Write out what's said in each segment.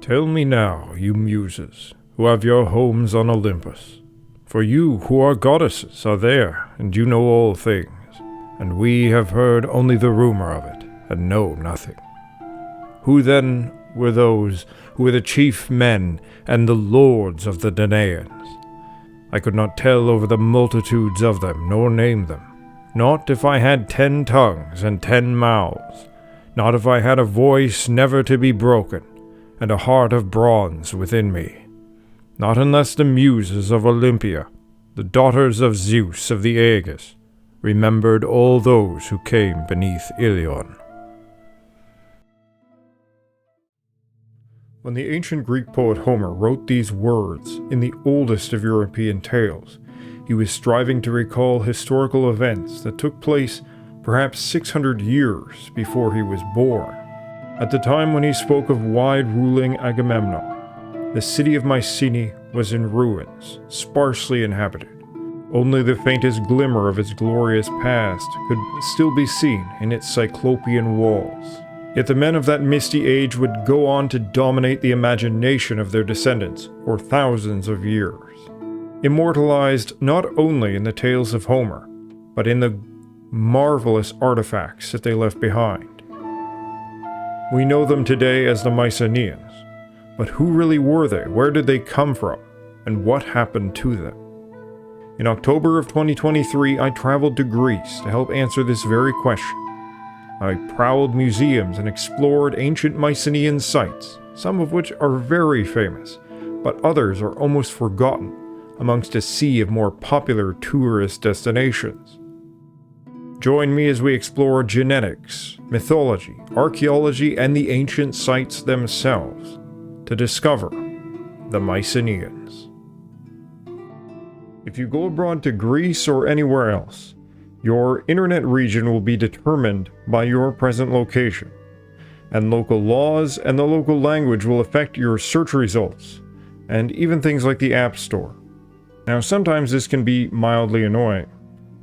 Tell me now, you muses, who have your homes on Olympus. For you who are goddesses are there, and you know all things, and we have heard only the rumor of it, and know nothing. Who then were those who were the chief men and the lords of the Danaans? I could not tell over the multitudes of them, nor name them, not if I had 10 tongues and 10 mouths, not if I had a voice never to be broken, and a heart of bronze within me, not unless the muses of Olympia, the daughters of Zeus of the Aegis, remembered all those who came beneath Ilion. When the ancient Greek poet Homer wrote these words in the oldest of European tales, he was striving to recall historical events that took place perhaps 600 years before he was born. At the time when he spoke of wide-ruling Agamemnon, the city of Mycenae was in ruins, sparsely inhabited. Only the faintest glimmer of its glorious past could still be seen in its cyclopean walls. Yet the men of that misty age would go on to dominate the imagination of their descendants for thousands of years, immortalized not only in the tales of Homer, but in the marvelous artifacts that they left behind. We know them today as the Mycenaeans, but who really were they? Where did they come from? And what happened to them? In October of 2023, I traveled to Greece to help answer this very question. I prowled museums and explored ancient Mycenaean sites, some of which are very famous, but others are almost forgotten amongst a sea of more popular tourist destinations. Join me as we explore genetics, mythology, archaeology, and the ancient sites themselves to discover the Mycenaeans. If you go abroad to Greece or anywhere else, your internet region will be determined by your present location, and local laws and the local language will affect your search results, and even things like the App Store. Now, sometimes this can be mildly annoying,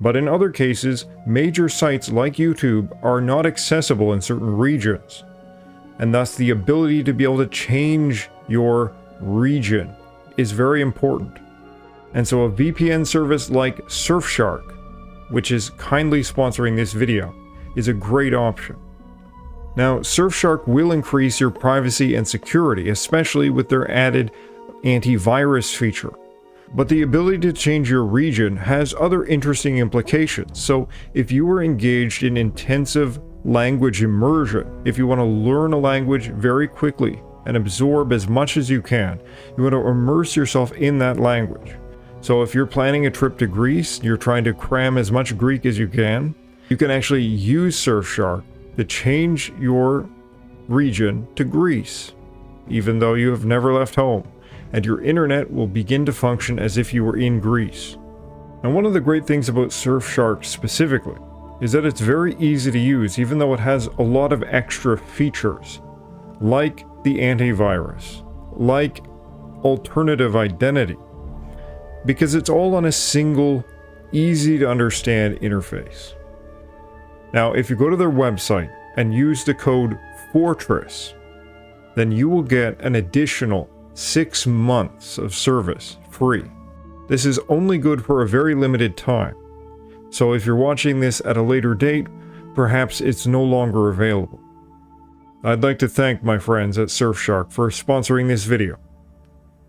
but in other cases, major sites like YouTube are not accessible in certain regions, and thus the ability to be able to change your region is very important. And so a VPN service like Surfshark, which is kindly sponsoring this video, is a great option. Now, Surfshark will increase your privacy and security, especially with their added antivirus feature. But the ability to change your region has other interesting implications. So if you are engaged in intensive language immersion, if you want to learn a language very quickly and absorb as much as you can, you want to immerse yourself in that language. So if you're planning a trip to Greece, you're trying to cram as much Greek as you can actually use Surfshark to change your region to Greece, even though you have never left home, and your internet will begin to function as if you were in Greece. And one of the great things about Surfshark specifically is that it's very easy to use, even though it has a lot of extra features, like the antivirus, like alternative identity, because it's all on a single, easy to understand interface. Now, if you go to their website and use the code FORTRESS, then you will get an additional 6 months of service free. This is only good for a very limited time. So if you're watching this at a later date, perhaps it's no longer available. I'd like to thank my friends at Surfshark for sponsoring this video.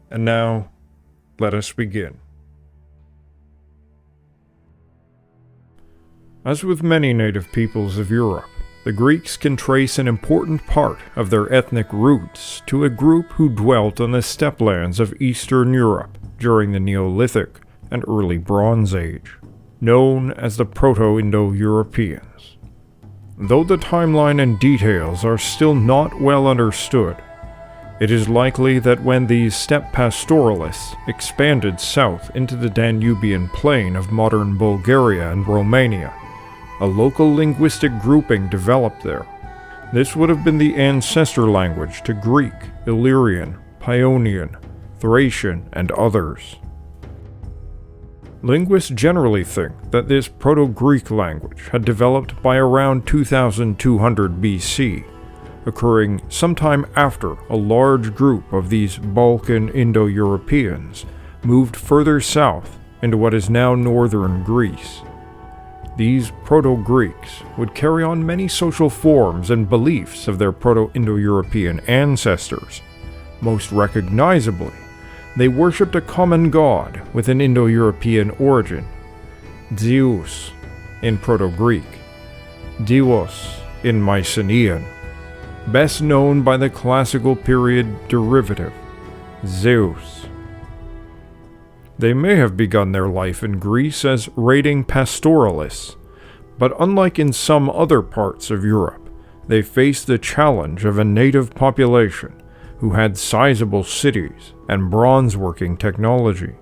And now, let us begin. As with many native peoples of Europe, the Greeks can trace an important part of their ethnic roots to a group who dwelt on the steppe lands of Eastern Europe during the Neolithic and early Bronze Age, known as the Proto-Indo-Europeans. Though the timeline and details are still not well understood, it is likely that when these steppe pastoralists expanded south into the Danubian plain of modern Bulgaria and Romania, a local linguistic grouping developed there. This would have been the ancestor language to Greek, Illyrian, Paeonian, Thracian, and others. Linguists generally think that this Proto-Greek language had developed by around 2200 BC, occurring sometime after a large group of these Balkan Indo-Europeans moved further south into what is now northern Greece. These Proto-Greeks would carry on many social forms and beliefs of their Proto-Indo-European ancestors. Most recognizably, they worshipped a common god with an Indo-European origin, Zeus in Proto-Greek, Dios in Mycenaean, best known by the classical period derivative, Zeus. They may have begun their life in Greece as raiding pastoralists, but unlike in some other parts of Europe, they faced the challenge of a native population who had sizable cities and bronze-working technology.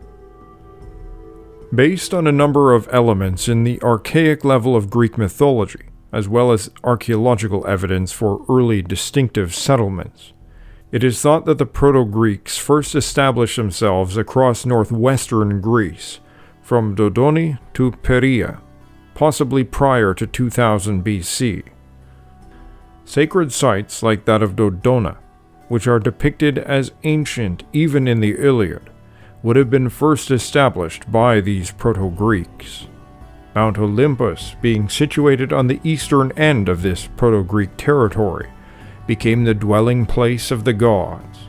Based on a number of elements in the archaic level of Greek mythology, as well as archaeological evidence for early distinctive settlements, it is thought that the Proto-Greeks first established themselves across northwestern Greece, from Dodoni to Perea, possibly prior to 2000 BC. Sacred sites like that of Dodona, which are depicted as ancient even in the Iliad, would have been first established by these Proto-Greeks. Mount Olympus, being situated on the eastern end of this Proto-Greek territory, became the dwelling place of the gods.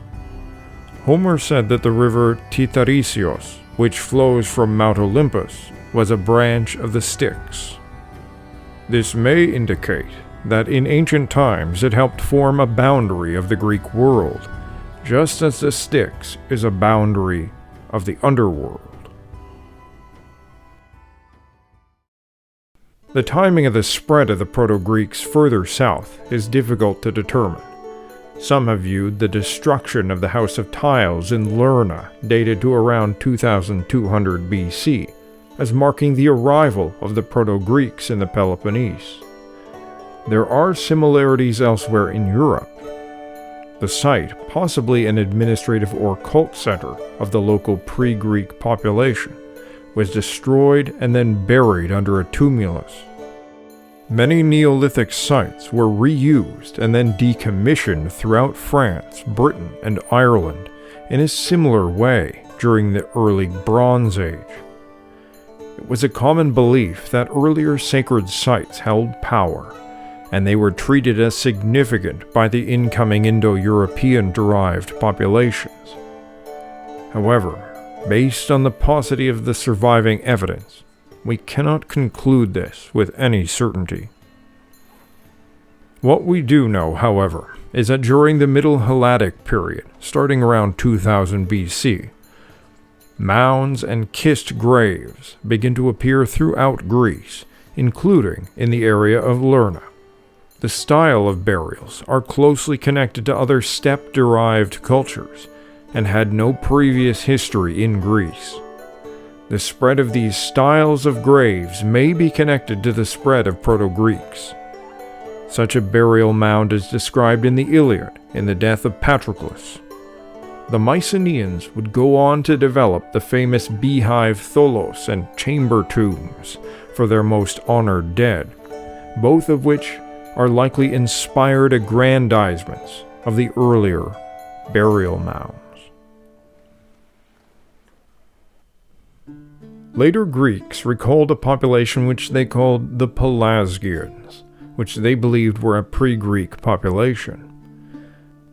Homer said that the river Titarisios, which flows from Mount Olympus, was a branch of the Styx. This may indicate that in ancient times it helped form a boundary of the Greek world, just as the Styx is a boundary of the underworld. The timing of the spread of the Proto-Greeks further south is difficult to determine. Some have viewed the destruction of the House of Tiles in Lerna, dated to around 2200 BC, as marking the arrival of the Proto-Greeks in the Peloponnese. There are similarities elsewhere in Europe. The site, possibly an administrative or cult center of the local pre-Greek population, was destroyed and then buried under a tumulus. Many Neolithic sites were reused and then decommissioned throughout France, Britain, and Ireland in a similar way during the early Bronze Age. It was a common belief that earlier sacred sites held power, and they were treated as significant by the incoming Indo-European-derived populations. However, based on the paucity of the surviving evidence, we cannot conclude this with any certainty. What we do know, however, is that during the Middle Helladic period, starting around 2000 BC, mounds and kissed graves begin to appear throughout Greece, including in the area of Lerna. The style of burials are closely connected to other steppe-derived cultures, and had no previous history in Greece. The spread of these styles of graves may be connected to the spread of Proto-Greeks. Such a burial mound is described in the Iliad in the death of Patroclus. The Mycenaeans would go on to develop the famous beehive tholos and chamber tombs for their most honored dead, both of which are likely inspired aggrandizements of the earlier burial mounds. Later Greeks recalled a population which they called the Pelasgians, which they believed were a pre-Greek population.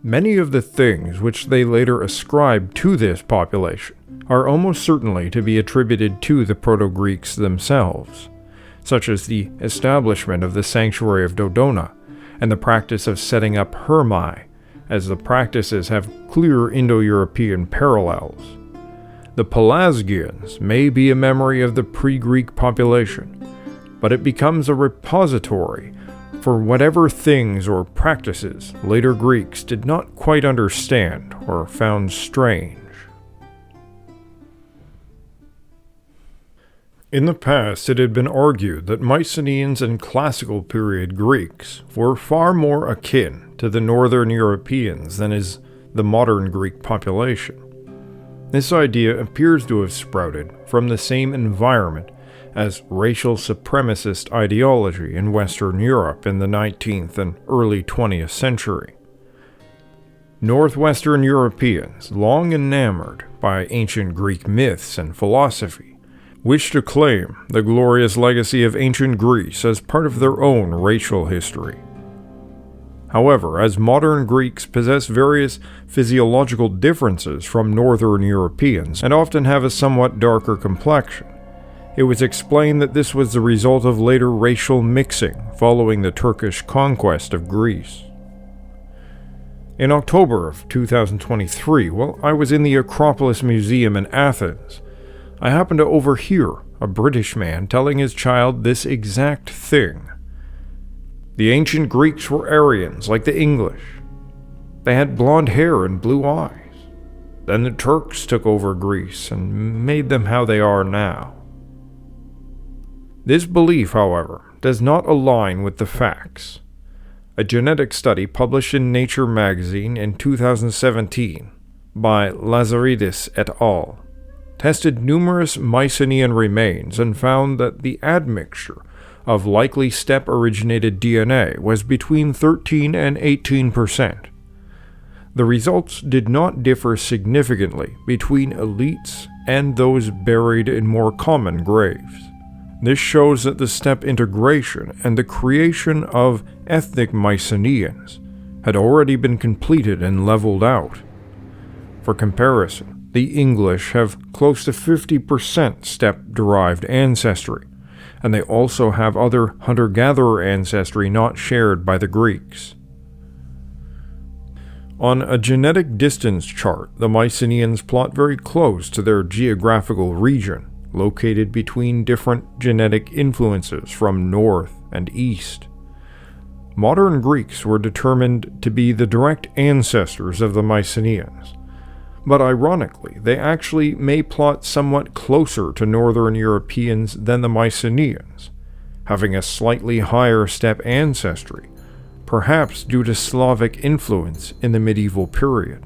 Many of the things which they later ascribed to this population are almost certainly to be attributed to the Proto-Greeks themselves, such as the establishment of the sanctuary of Dodona and the practice of setting up hermae, as the practices have clear Indo-European parallels. The Pelasgians may be a memory of the pre-Greek population, but it becomes a repository for whatever things or practices later Greeks did not quite understand or found strange. In the past, it had been argued that Mycenaeans and classical period Greeks were far more akin to the northern Europeans than is the modern Greek population. This idea appears to have sprouted from the same environment as racial supremacist ideology in Western Europe in the 19th and early 20th century. Northwestern Europeans, long enamored by ancient Greek myths and philosophy, wished to claim the glorious legacy of ancient Greece as part of their own racial history. However, as modern Greeks possess various physiological differences from Northern Europeans and often have a somewhat darker complexion, it was explained that this was the result of later racial mixing following the Turkish conquest of Greece. In October of 2023, while I was in the Acropolis Museum in Athens, I happened to overhear a British man telling his child this exact thing. The ancient Greeks were Aryans, like the English. They had blonde hair and blue eyes. Then the Turks took over Greece and made them how they are now. This belief, however, does not align with the facts. A genetic study published in Nature magazine in 2017 by Lazaridis et al. Tested numerous Mycenaean remains and found that the admixture of likely steppe-originated DNA was between 13 and 18%. The results did not differ significantly between elites and those buried in more common graves. This shows that the steppe integration and the creation of ethnic Mycenaeans had already been completed and leveled out. For comparison, the English have close to 50% steppe-derived ancestry, and they also have other hunter-gatherer ancestry not shared by the Greeks. On a genetic distance chart, the Mycenaeans plot very close to their geographical region, located between different genetic influences from north and east. Modern Greeks were determined to be the direct ancestors of the Mycenaeans, but ironically, they actually may plot somewhat closer to Northern Europeans than the Mycenaeans, having a slightly higher steppe ancestry, perhaps due to Slavic influence in the medieval period.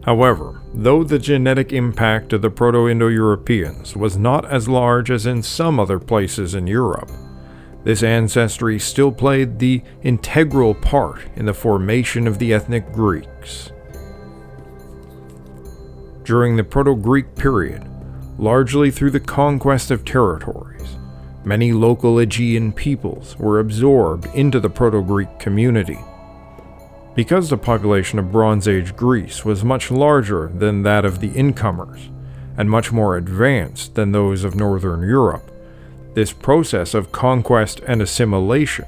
However, though the genetic impact of the Proto-Indo-Europeans was not as large as in some other places in Europe, this ancestry still played the integral part in the formation of the ethnic Greeks. During the Proto-Greek period, largely through the conquest of territories, many local Aegean peoples were absorbed into the Proto-Greek community. Because the population of Bronze Age Greece was much larger than that of the incomers, and much more advanced than those of Northern Europe, this process of conquest and assimilation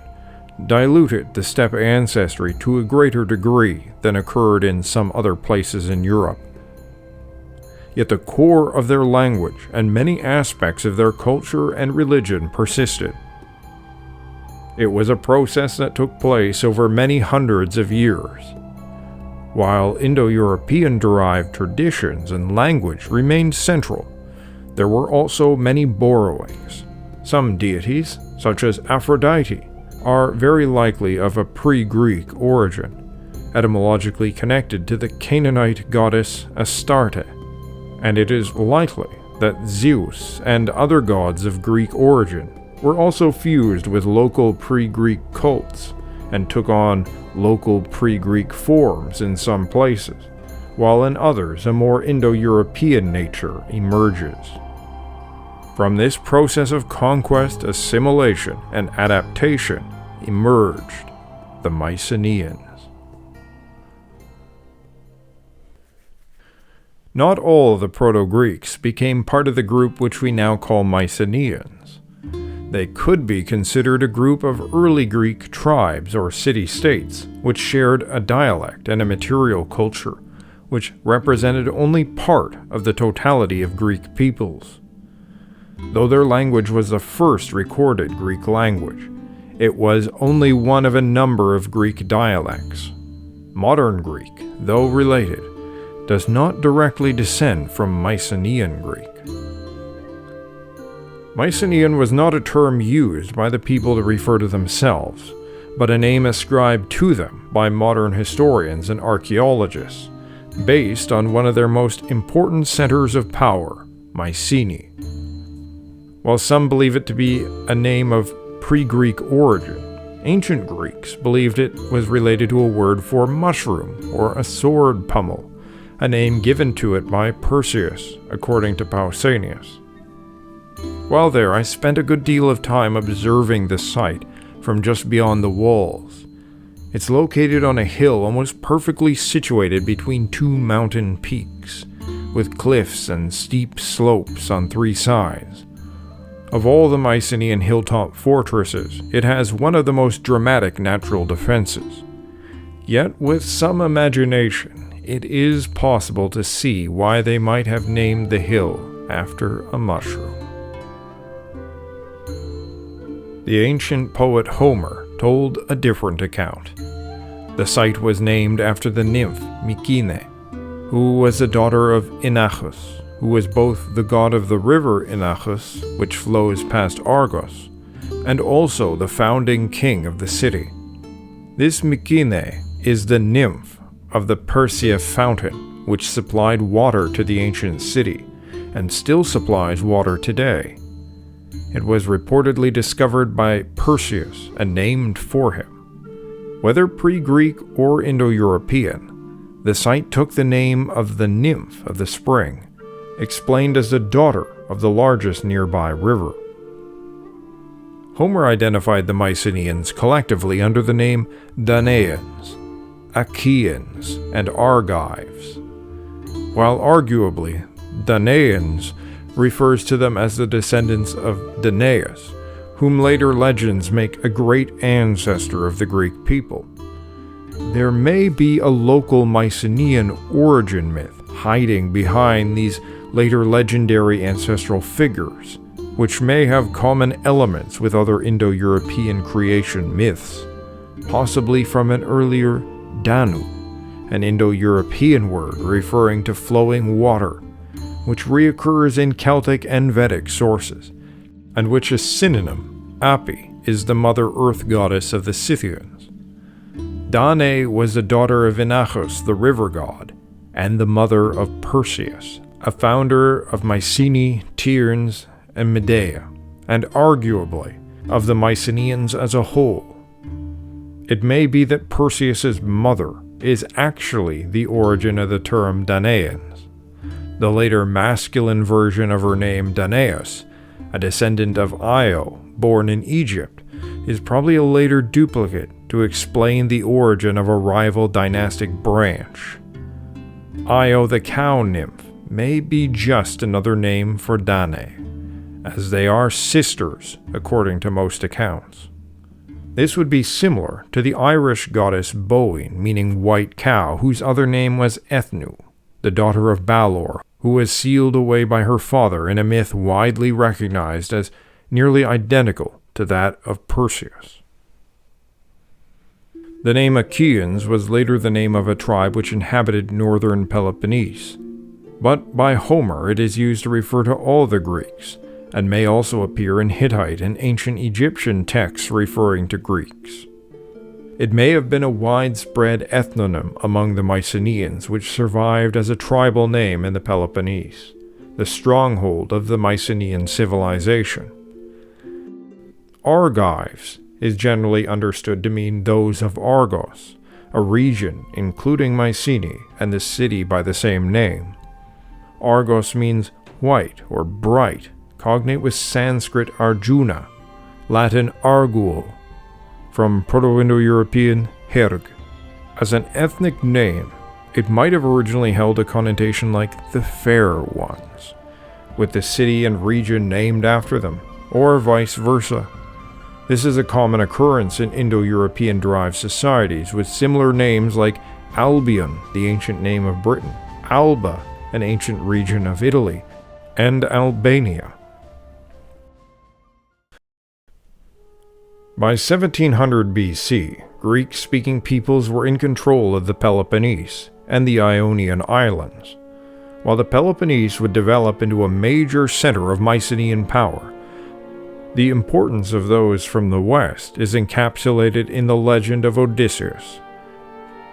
diluted the steppe ancestry to a greater degree than occurred in some other places in Europe. Yet the core of their language and many aspects of their culture and religion persisted. It was a process that took place over many hundreds of years. While Indo-European-derived traditions and language remained central, there were also many borrowings. Some deities, such as Aphrodite, are very likely of a pre-Greek origin, etymologically connected to the Canaanite goddess Astarte, and it is likely that Zeus and other gods of Greek origin were also fused with local pre-Greek cults and took on local pre-Greek forms in some places, while in others a more Indo-European nature emerges. From this process of conquest, assimilation, and adaptation emerged the Mycenaeans. Not all of the Proto-Greeks became part of the group which we now call Mycenaeans. They could be considered a group of early Greek tribes or city-states which shared a dialect and a material culture, which represented only part of the totality of Greek peoples. Though their language was the first recorded Greek language, it was only one of a number of Greek dialects. Modern Greek, though related, does not directly descend from Mycenaean Greek. Mycenaean was not a term used by the people to refer to themselves, but a name ascribed to them by modern historians and archaeologists, based on one of their most important centers of power, Mycenae. While some believe it to be a name of pre-Greek origin, ancient Greeks believed it was related to a word for mushroom or a sword pummel, a name given to it by Perseus, according to Pausanias. While there, I spent a good deal of time observing the site from just beyond the walls. It's located on a hill almost perfectly situated between two mountain peaks, with cliffs and steep slopes on three sides. Of all the Mycenaean hilltop fortresses, it has one of the most dramatic natural defenses. Yet, with some imagination, it is possible to see why they might have named the hill after a mushroom. The ancient poet Homer told a different account. The site was named after the nymph Mycenaean, who was the daughter of Inachus, who was both the god of the river Inachus, which flows past Argos, and also the founding king of the city. This Mycenaean is the nymph of the Persea fountain, which supplied water to the ancient city, and still supplies water today. It was reportedly discovered by Perseus and named for him. Whether pre-Greek or Indo-European, the site took the name of the nymph of the spring, explained as the daughter of the largest nearby river. Homer identified the Mycenaeans collectively under the name Danaans, Achaeans, and Argives, while arguably Danaans refers to them as the descendants of Danaus, whom later legends make a great ancestor of the Greek people. There may be a local Mycenaean origin myth hiding behind these later legendary ancestral figures, which may have common elements with other Indo-European creation myths, possibly from an earlier Danu, an Indo-European word referring to flowing water, which reoccurs in Celtic and Vedic sources, and which is synonym, Api, is the Mother Earth goddess of the Scythians. Danae was the daughter of Inachus, the river god, and the mother of Perseus, a founder of Mycenae, Tiryns, and Medea, and arguably of the Mycenaeans as a whole. It may be that Perseus's mother is actually the origin of the term Danaans. The later masculine version of her name, Danaus, a descendant of Io, born in Egypt, is probably a later duplicate to explain the origin of a rival dynastic branch. Io the cow nymph may be just another name for Danae, as they are sisters according to most accounts. This would be similar to the Irish goddess Boine, meaning white cow, whose other name was Ethnu, the daughter of Balor, who was sealed away by her father in a myth widely recognized as nearly identical to that of Perseus. The name Achaeans was later the name of a tribe which inhabited northern Peloponnese, but by Homer it is used to refer to all the Greeks, and may also appear in Hittite and ancient Egyptian texts referring to Greeks. It may have been a widespread ethnonym among the Mycenaeans which survived as a tribal name in the Peloponnese, the stronghold of the Mycenaean civilization. Argives is generally understood to mean those of Argos, a region including Mycenae and the city by the same name. Argos means white or bright, cognate with Sanskrit Arjuna, Latin Argul, from Proto-Indo-European Herg. As an ethnic name, it might have originally held a connotation like the Fair Ones, with the city and region named after them, or vice versa. This is a common occurrence in Indo-European derived societies, with similar names like Albion, the ancient name of Britain, Alba, an ancient region of Italy, and Albania. By 1700 BC, Greek-speaking peoples were in control of the Peloponnese and the Ionian Islands. While the Peloponnese would develop into a major center of Mycenaean power, the importance of those from the west is encapsulated in the legend of Odysseus.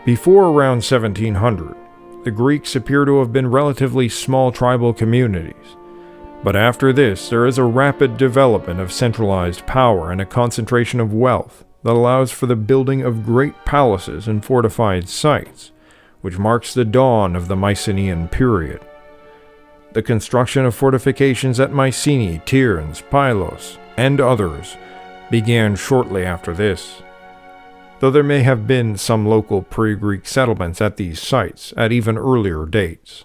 Before around 1700, the Greeks appear to have been relatively small tribal communities, But after this, there is a rapid development of centralized power and a concentration of wealth that allows for the building of great palaces and fortified sites, which marks the dawn of the Mycenaean period. The construction of fortifications at Mycenae, Tiryns, Pylos, and others began shortly after this, though there may have been some local pre-Greek settlements at these sites at even earlier dates.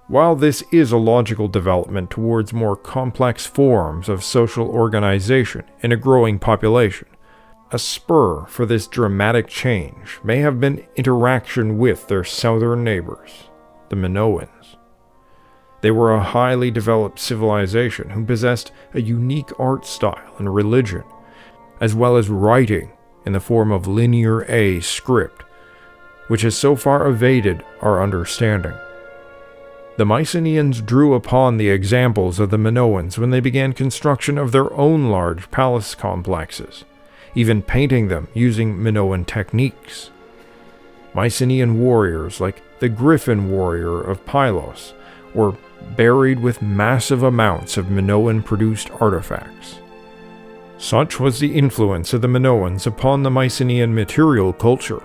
While this is a logical development towards more complex forms of social organization in a growing population, a spur for this dramatic change may have been interaction with their southern neighbors, the Minoans. They were a highly developed civilization who possessed a unique art style and religion, as well as writing in the form of linear A script, which has so far evaded our understanding. The Mycenaeans drew upon the examples of the Minoans when they began construction of their own large palace complexes, even painting them using Minoan techniques. Mycenaean warriors like the Griffin warrior of Pylos were buried with massive amounts of Minoan-produced artifacts. Such was the influence of the Minoans upon the Mycenaean material culture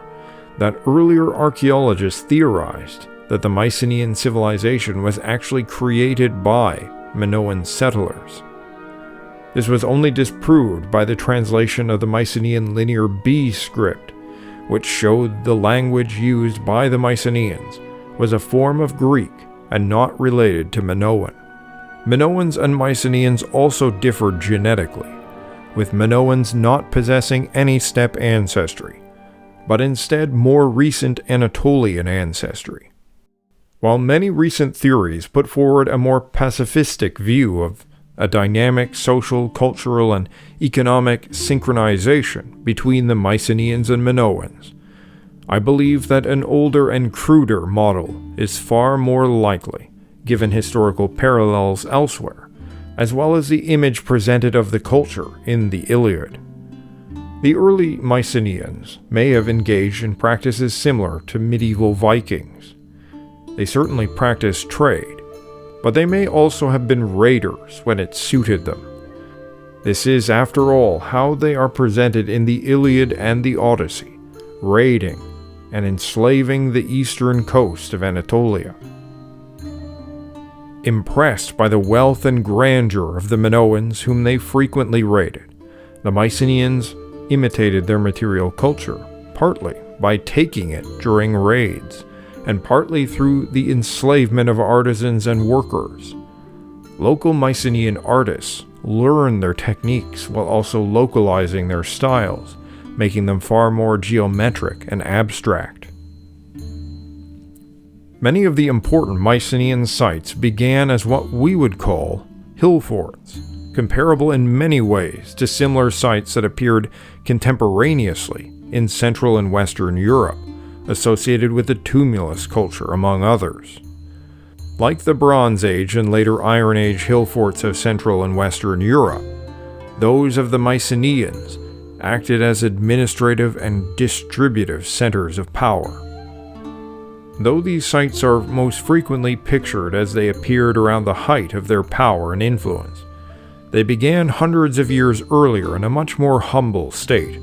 that earlier archaeologists theorized that the Mycenaean civilization was actually created by Minoan settlers. This was only disproved by the translation of the Mycenaean linear B script, which showed the language used by the Mycenaeans was a form of Greek and not related to Minoan. Minoans and Mycenaeans also differed genetically, with Minoans not possessing any steppe ancestry, but instead more recent Anatolian ancestry. While many recent theories put forward a more pacifistic view of a dynamic social, cultural, and economic synchronization between the Mycenaeans and Minoans, I believe that an older and cruder model is far more likely, given historical parallels elsewhere, as well as the image presented of the culture in the Iliad. The early Mycenaeans may have engaged in practices similar to medieval Vikings. They certainly practiced trade, but they may also have been raiders when it suited them. This is, after all, how they are presented in the Iliad and the Odyssey, raiding and enslaving the eastern coast of Anatolia. Impressed by the wealth and grandeur of the Minoans whom they frequently raided, the Mycenaeans imitated their material culture, partly by taking it during raids, and partly through the enslavement of artisans and workers. Local Mycenaean artists learned their techniques while also localizing their styles, making them far more geometric and abstract. Many of the important Mycenaean sites began as what we would call hill forts, comparable in many ways to similar sites that appeared contemporaneously in Central and Western Europe, associated with the tumulus culture, among others. Like the Bronze Age and later Iron Age hill forts of Central and Western Europe, those of the Mycenaeans acted as administrative and distributive centers of power. Though these sites are most frequently pictured as they appeared around the height of their power and influence, they began hundreds of years earlier in a much more humble state.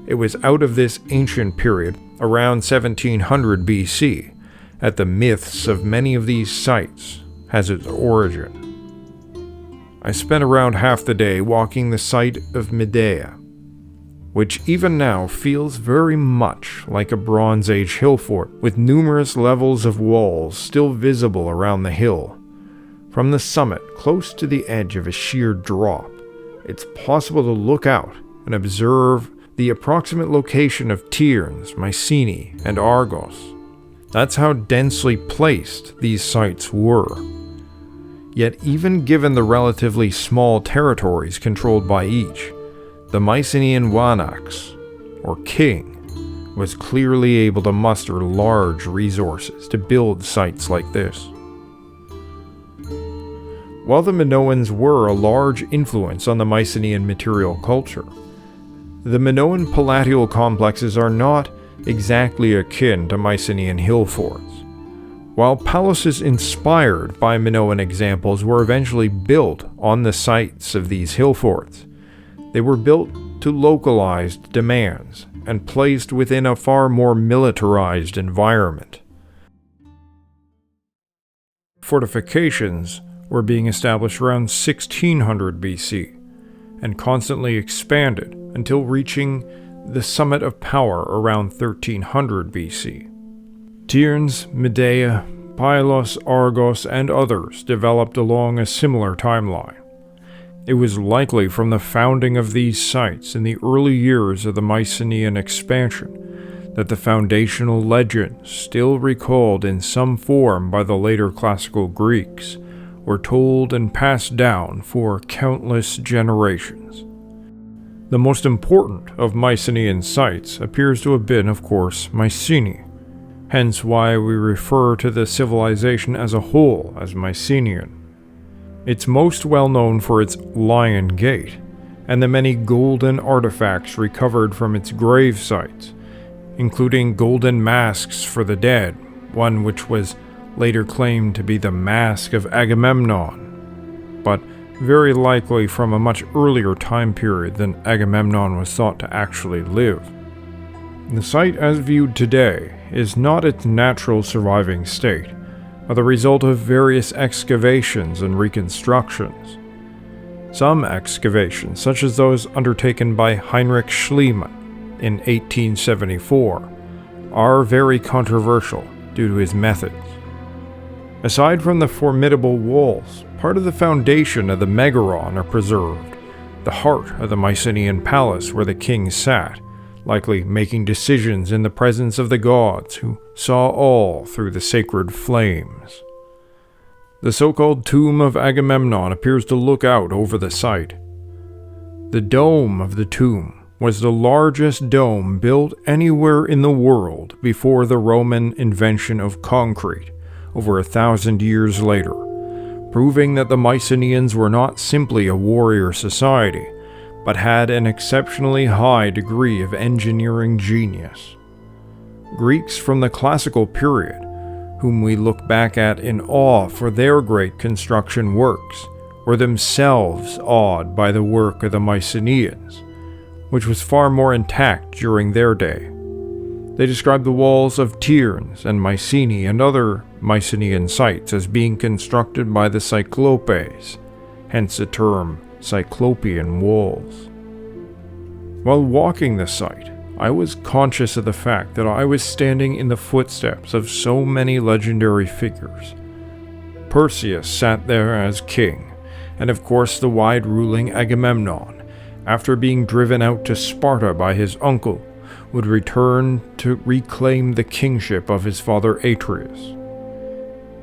It was out of this ancient period, around 1700 BC, that the myths of many of these sites has its origin. I spent around half the day walking the site of Medea, which even now feels very much like a Bronze Age hill fort, with numerous levels of walls still visible around the hill. From the summit, close to the edge of a sheer drop, it's possible to look out and observe the approximate location of Tiryns, Mycenae, and Argos. That's how densely placed these sites were. Yet even given the relatively small territories controlled by each, the Mycenaean Wanax, or king, was clearly able to muster large resources to build sites like this. While the Minoans were a large influence on the Mycenaean material culture, the Minoan palatial complexes are not exactly akin to Mycenaean hill forts. While palaces inspired by Minoan examples were eventually built on the sites of these hill forts, they were built to localized demands and placed within a far more militarized environment. Fortifications were being established around 1600 BC and constantly expanded until reaching the summit of power around 1300 BC. Tiryns, Medea, Pylos, Argos, and others developed along a similar timeline. It was likely from the founding of these sites in the early years of the Mycenaean expansion that the foundational legends, still recalled in some form by the later classical Greeks, were told and passed down for countless generations. The most important of Mycenaean sites appears to have been, of course, Mycenae, hence why we refer to the civilization as a whole as Mycenaean. It's most well known for its Lion Gate, and the many golden artifacts recovered from its grave sites, including golden masks for the dead, one which was later claimed to be the mask of Agamemnon, but very likely from a much earlier time period than Agamemnon was thought to actually live. The site as viewed today is not its natural surviving state, but the result of various excavations and reconstructions. Some excavations, such as those undertaken by Heinrich Schliemann in 1874, are very controversial due to his methods. Aside from the formidable walls, part of the foundation of the Megaron are preserved, the heart of the Mycenaean palace where the king sat, likely making decisions in the presence of the gods who saw all through the sacred flames. The so-called Tomb of Agamemnon appears to look out over the site. The dome of the tomb was the largest dome built anywhere in the world before the Roman invention of concrete, over 1,000 years later, proving that the Mycenaeans were not simply a warrior society, but had an exceptionally high degree of engineering genius. Greeks from the classical period, whom we look back at in awe for their great construction works, were themselves awed by the work of the Mycenaeans, which was far more intact during their day. They describe the walls of Tiryns and Mycenae and other Mycenaean sites as being constructed by the Cyclopes, hence the term Cyclopean walls. While walking the site, I was conscious of the fact that I was standing in the footsteps of so many legendary figures. Perseus sat there as king, and of course the wide-ruling Agamemnon, after being driven out to Sparta by his uncle, would return to reclaim the kingship of his father Atreus.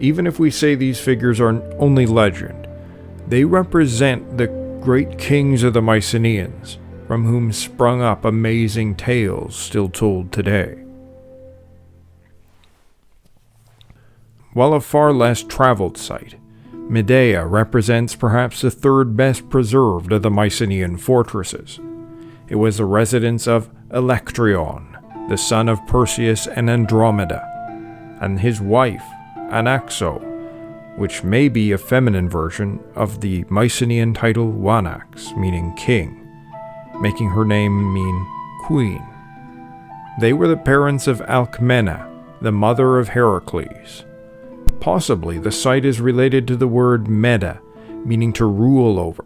Even if we say these figures are only legend, they represent the great kings of the Mycenaeans, from whom sprung up amazing tales still told today. While a far less traveled site, Medea represents perhaps the third best preserved of the Mycenaean fortresses. It was the residence of Electryon, the son of Perseus and Andromeda, and his wife, Anaxo, which may be a feminine version of the Mycenaean title Wanax, meaning king, making her name mean queen. They were the parents of Alcmena, the mother of Heracles. Possibly the site is related to the word Meda, meaning to rule over,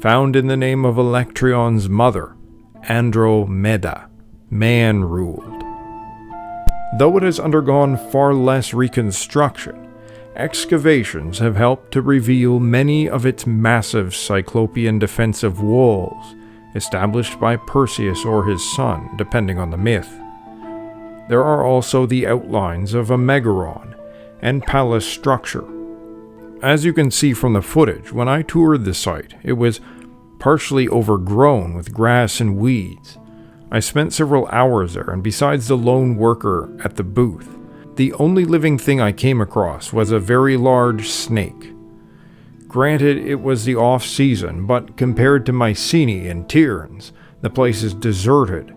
found in the name of Electryon's mother, Andromeda, man-ruled. Though it has undergone far less reconstruction, excavations have helped to reveal many of its massive Cyclopean defensive walls, established by Perseus or his son, depending on the myth. There are also the outlines of a megaron and palace structure. As you can see from the footage, when I toured the site, it was partially overgrown with grass and weeds. I spent several hours there, and besides the lone worker at the booth, the only living thing I came across was a very large snake. Granted, it was the off-season, but compared to Mycenae and Tiryns, the place is deserted,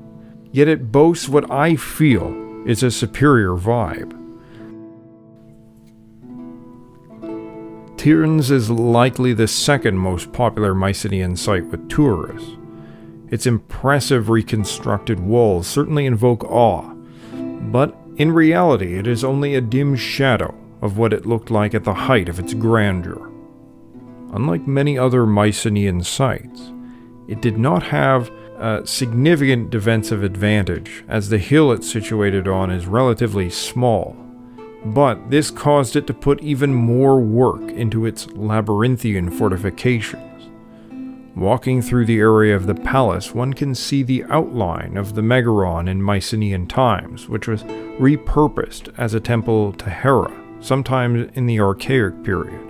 yet it boasts what I feel is a superior vibe. Tiryns is likely the second most popular Mycenaean site with tourists. Its impressive reconstructed walls certainly invoke awe, but in reality it is only a dim shadow of what it looked like at the height of its grandeur. Unlike many other Mycenaean sites, it did not have a significant defensive advantage, as the hill it's situated on is relatively small, but this caused it to put even more work into its labyrinthian fortifications. Walking through the area of the palace, one can see the outline of the Megaron in Mycenaean times, which was repurposed as a temple to Hera, sometime in the Archaic period.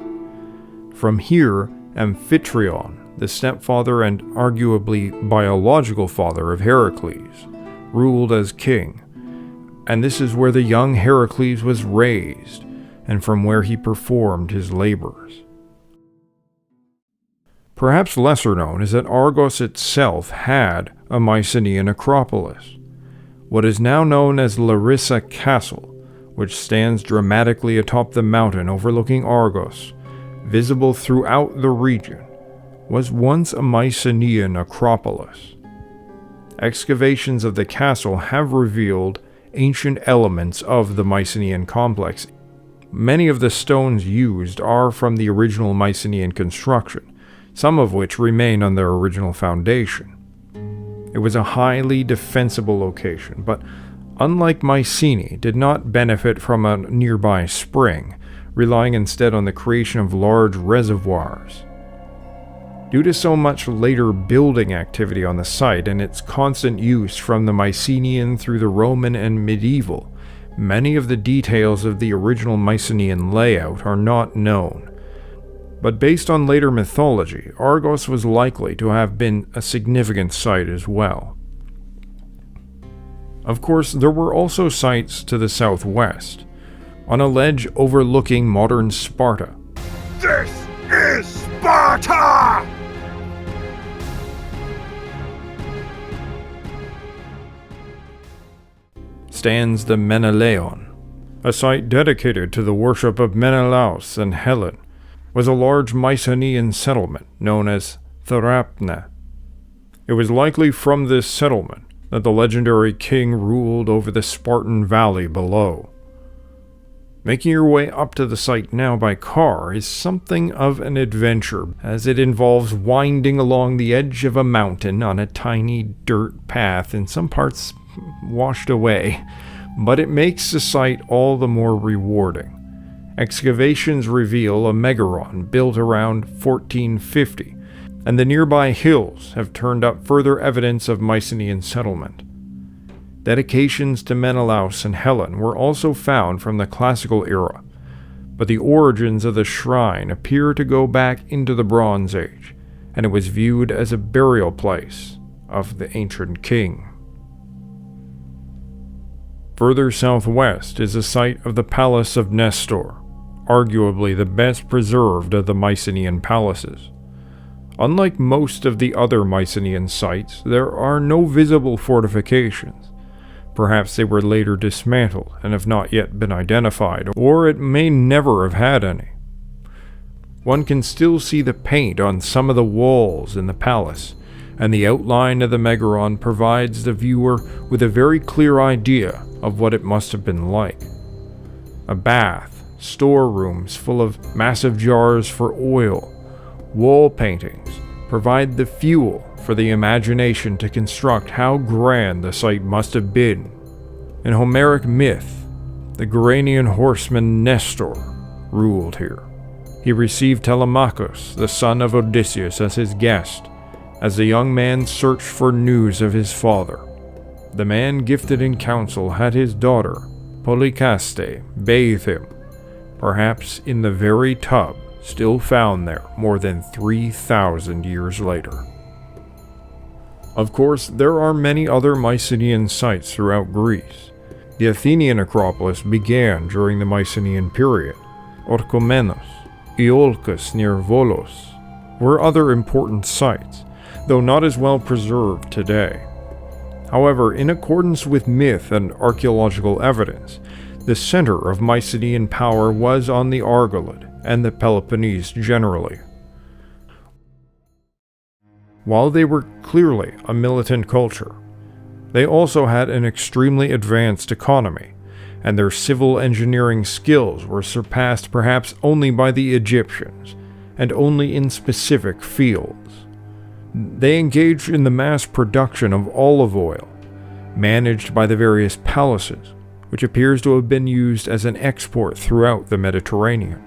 From here, Amphitryon, the stepfather and arguably biological father of Heracles, ruled as king, and this is where the young Heracles was raised, and from where he performed his labors. Perhaps lesser known is that Argos itself had a Mycenaean acropolis, what is now known as Larissa Castle, which stands dramatically atop the mountain overlooking Argos, visible throughout the region, was once a Mycenaean acropolis. Excavations of the castle have revealed ancient elements of the Mycenaean complex. Many of the stones used are from the original Mycenaean construction, some of which remain on their original foundation. It was a highly defensible location, but unlike Mycenae, did not benefit from a nearby spring, relying instead on the creation of large reservoirs. Due to so much later building activity on the site and its constant use from the Mycenaean through the Roman and medieval, many of the details of the original Mycenaean layout are not known. But based on later mythology, Argos was likely to have been a significant site as well. Of course, there were also sites to the southwest, on a ledge overlooking modern Sparta. This is Sparta! Stands the Menelaon, a site dedicated to the worship of Menelaus and Helen, was a large Mycenaean settlement known as Therapne. It was likely from this settlement that the legendary king ruled over the Spartan valley below. Making your way up to the site now by car is something of an adventure, as it involves winding along the edge of a mountain on a tiny dirt path, in some parts washed away, but it makes the site all the more rewarding. Excavations reveal a megaron built around 1450, and the nearby hills have turned up further evidence of Mycenaean settlement. Dedications to Menelaus and Helen were also found from the classical era, but the origins of the shrine appear to go back into the Bronze Age, and it was viewed as a burial place of the ancient king. Further southwest is the site of the Palace of Nestor, arguably the best preserved of the Mycenaean palaces. Unlike most of the other Mycenaean sites, there are no visible fortifications. Perhaps they were later dismantled and have not yet been identified, or it may never have had any. One can still see the paint on some of the walls in the palace, and the outline of the Megaron provides the viewer with a very clear idea of what it must have been like. A bath, storerooms full of massive jars for oil, wall paintings provide the fuel for the imagination to construct how grand the site must have been. In Homeric myth, the Gerenian horseman Nestor ruled here. He received Telemachus, the son of Odysseus, as his guest, as the young man searched for news of his father. The man gifted in counsel had his daughter, Polycaste, bathe him, perhaps in the very tub still found there more than 3,000 years later. Of course, there are many other Mycenaean sites throughout Greece. The Athenian Acropolis began during the Mycenaean period. Orchomenos, Iolcus near Volos were other important sites, though not as well preserved today. However, in accordance with myth and archaeological evidence, the center of Mycenaean power was on the Argolid, and the Peloponnese generally. While they were clearly a militant culture, they also had an extremely advanced economy, and their civil engineering skills were surpassed perhaps only by the Egyptians, and only in specific fields. They engaged in the mass production of olive oil, managed by the various palaces, which appears to have been used as an export throughout the Mediterranean.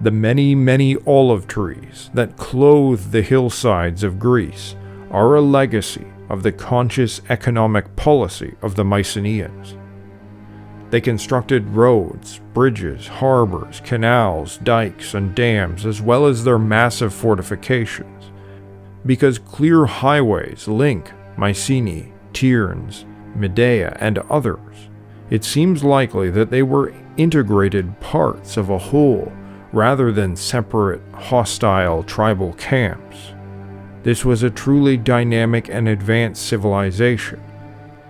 The many olive trees that clothe the hillsides of Greece are a legacy of the conscious economic policy of the Mycenaeans. They constructed roads, bridges, harbors, canals, dikes, and dams, as well as their massive fortifications. Because clear highways link Mycenae, Tiryns, Medea, and others, it seems likely that they were integrated parts of a whole rather than separate, hostile tribal camps. This was a truly dynamic and advanced civilization,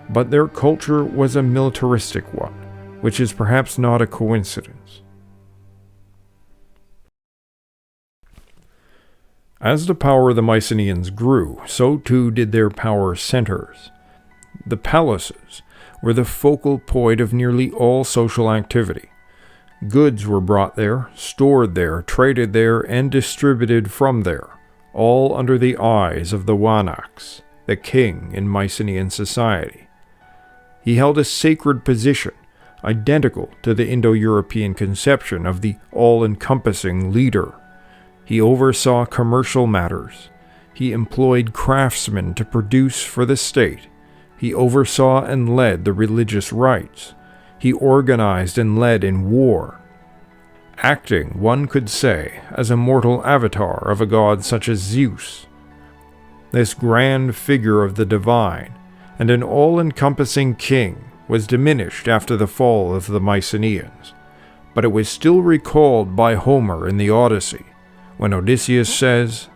but their culture was a militaristic one, which is perhaps not a coincidence. As the power of the Mycenaeans grew, so too did their power centers. The palaces were the focal point of nearly all social activity. Goods were brought there, stored there, traded there, and distributed from there, all under the eyes of the Wanax, the king in Mycenaean society. He held a sacred position, identical to the Indo-European conception of the all-encompassing leader. He oversaw commercial matters. He employed craftsmen to produce for the state. He oversaw and led the religious rites. He organized and led in war, acting, one could say, as a mortal avatar of a god such as Zeus. This grand figure of the divine and an all-encompassing king was diminished after the fall of the Mycenaeans, but it was still recalled by Homer in the Odyssey, when Odysseus says,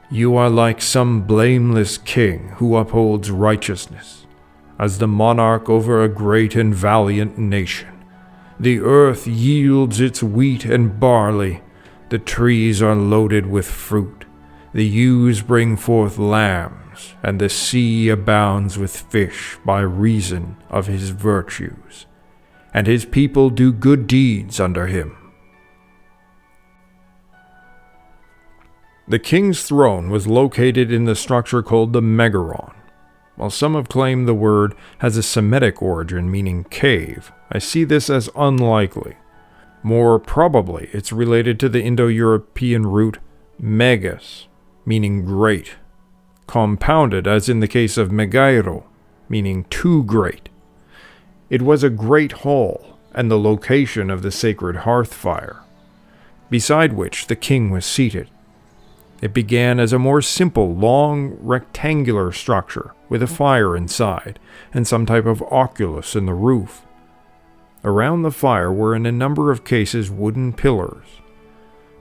"You are like some blameless king who upholds righteousness, as the monarch over a great and valiant nation. The earth yields its wheat and barley, the trees are loaded with fruit, the ewes bring forth lambs, and the sea abounds with fish by reason of his virtues, and his people do good deeds under him." The king's throne was located in the structure called the Megaron. While some have claimed the word has a Semitic origin meaning cave, I see this as unlikely. More probably, it's related to the Indo-European root megas, meaning great, compounded as in the case of megairo, meaning too great. It was a great hall and the location of the sacred hearth fire, beside which the king was seated. It began as a more simple, long, rectangular structure with a fire inside and some type of oculus in the roof. Around the fire were in a number of cases wooden pillars.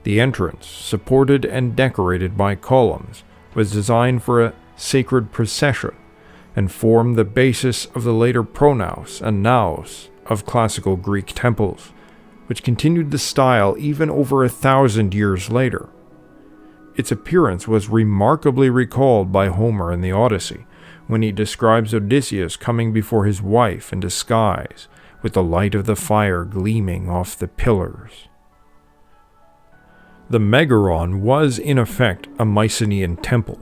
The entrance, supported and decorated by columns, was designed for a sacred procession and formed the basis of the later pronaos and naos of classical Greek temples, which continued the style even over 1,000 years later. Its appearance was remarkably recalled by Homer in the Odyssey, when he describes Odysseus coming before his wife in disguise, with the light of the fire gleaming off the pillars. The Megaron was in effect a Mycenaean temple,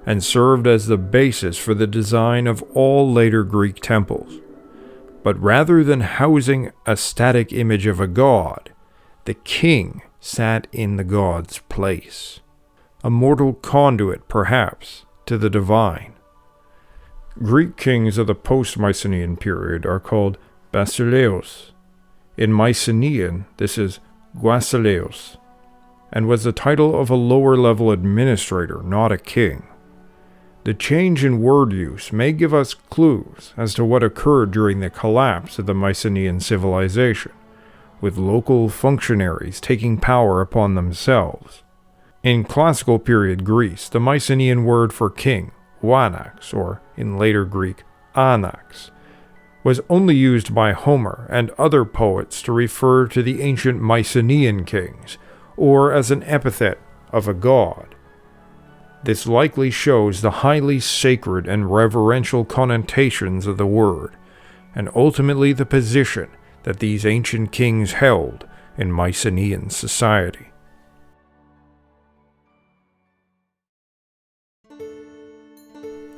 and served as the basis for the design of all later Greek temples. But rather than housing a static image of a god, the king sat in the god's place. A mortal conduit, perhaps, to the divine. Greek kings of the post-Mycenaean period are called basileus. In Mycenaean, this is guasileus, and was the title of a lower-level administrator, not a king. The change in word use may give us clues as to what occurred during the collapse of the Mycenaean civilization, with local functionaries taking power upon themselves. In classical period Greece, the Mycenaean word for king, wanax, or in later Greek, anax, was only used by Homer and other poets to refer to the ancient Mycenaean kings, or as an epithet of a god. This likely shows the highly sacred and reverential connotations of the word, and ultimately the position that these ancient kings held in Mycenaean society.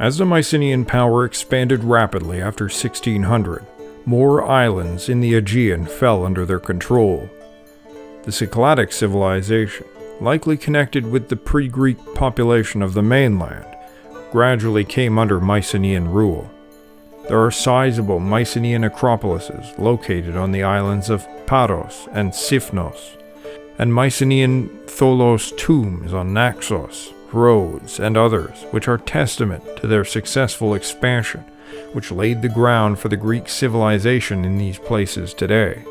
As the Mycenaean power expanded rapidly after 1600, more islands in the Aegean fell under their control. The Cycladic civilization, likely connected with the pre-Greek population of the mainland, gradually came under Mycenaean rule. There are sizable Mycenaean acropolises located on the islands of Paros and Sifnos, and Mycenaean tholos tombs on Naxos, Rhodes, and others, which are testament to their successful expansion, which laid the ground for the Greek civilization in these places today.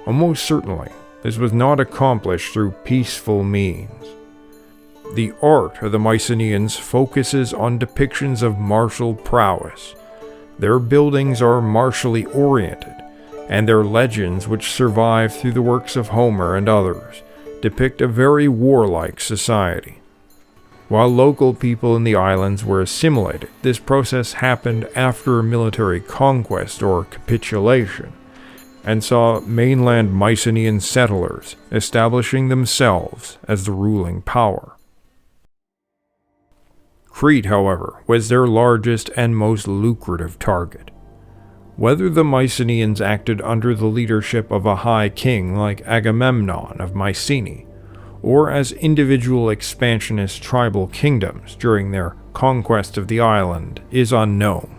Almost certainly, this was not accomplished through peaceful means. The art of the Mycenaeans focuses on depictions of martial prowess. Their buildings are martially oriented, and their legends, which survive through the works of Homer and others, depict a very warlike society. While local people in the islands were assimilated, this process happened after a military conquest or capitulation, and saw mainland Mycenaean settlers establishing themselves as the ruling power. Crete, however, was their largest and most lucrative target. Whether the Mycenaeans acted under the leadership of a high king like Agamemnon of Mycenae, or as individual expansionist tribal kingdoms during their conquest of the island, is unknown.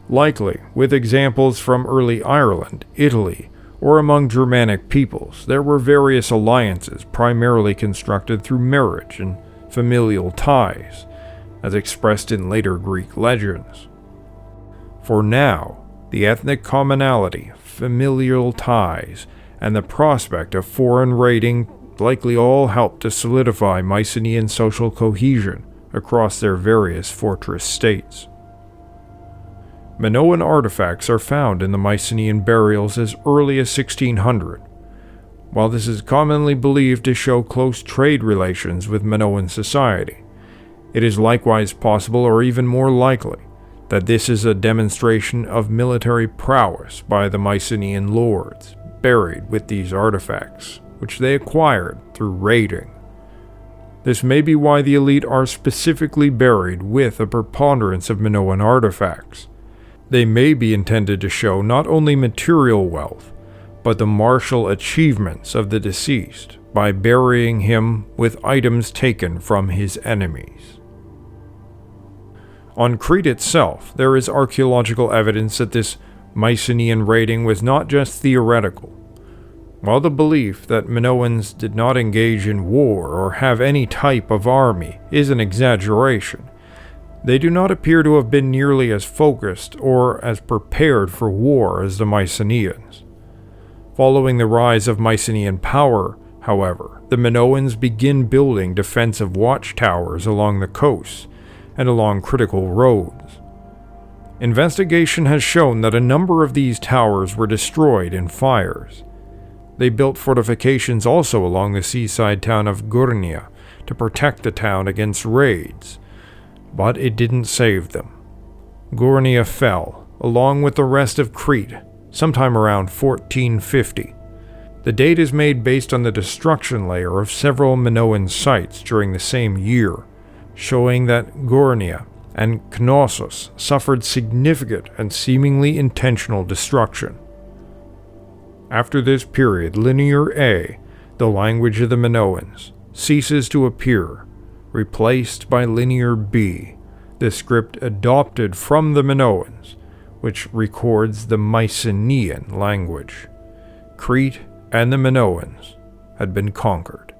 Likely, with examples from early Ireland, Italy, or among Germanic peoples, there were various alliances primarily constructed through marriage and familial ties, as expressed in later Greek legends. For now, the ethnic commonality, familial ties, and the prospect of foreign raiding likely all helped to solidify Mycenaean social cohesion across their various fortress states. Minoan artifacts are found in the Mycenaean burials as early as 1600. While this is commonly believed to show close trade relations with Minoan society, it is likewise possible, or even more likely, that this is a demonstration of military prowess by the Mycenaean lords buried with these artifacts, which they acquired through raiding. This may be why the elite are specifically buried with a preponderance of Minoan artifacts. They may be intended to show not only material wealth, but the martial achievements of the deceased by burying him with items taken from his enemies. On Crete itself, there is archaeological evidence that this Mycenaean raiding was not just theoretical. While the belief that Minoans did not engage in war or have any type of army is an exaggeration, they do not appear to have been nearly as focused or as prepared for war as the Mycenaeans. Following the rise of Mycenaean power, however, the Minoans begin building defensive watchtowers along the coasts and along critical roads. Investigation has shown that a number of these towers were destroyed in fires. They built fortifications also along the seaside town of Gornia to protect the town against raids, but it didn't save them. Gornia fell, along with the rest of Crete, sometime around 1450. The date is made based on the destruction layer of several Minoan sites during the same year, showing that Gornia and Knossos suffered significant and seemingly intentional destruction. After this period, Linear A, the language of the Minoans, ceases to appear, replaced by Linear B, the script adopted from the Minoans, which records the Mycenaean language. Crete and the Minoans had been conquered.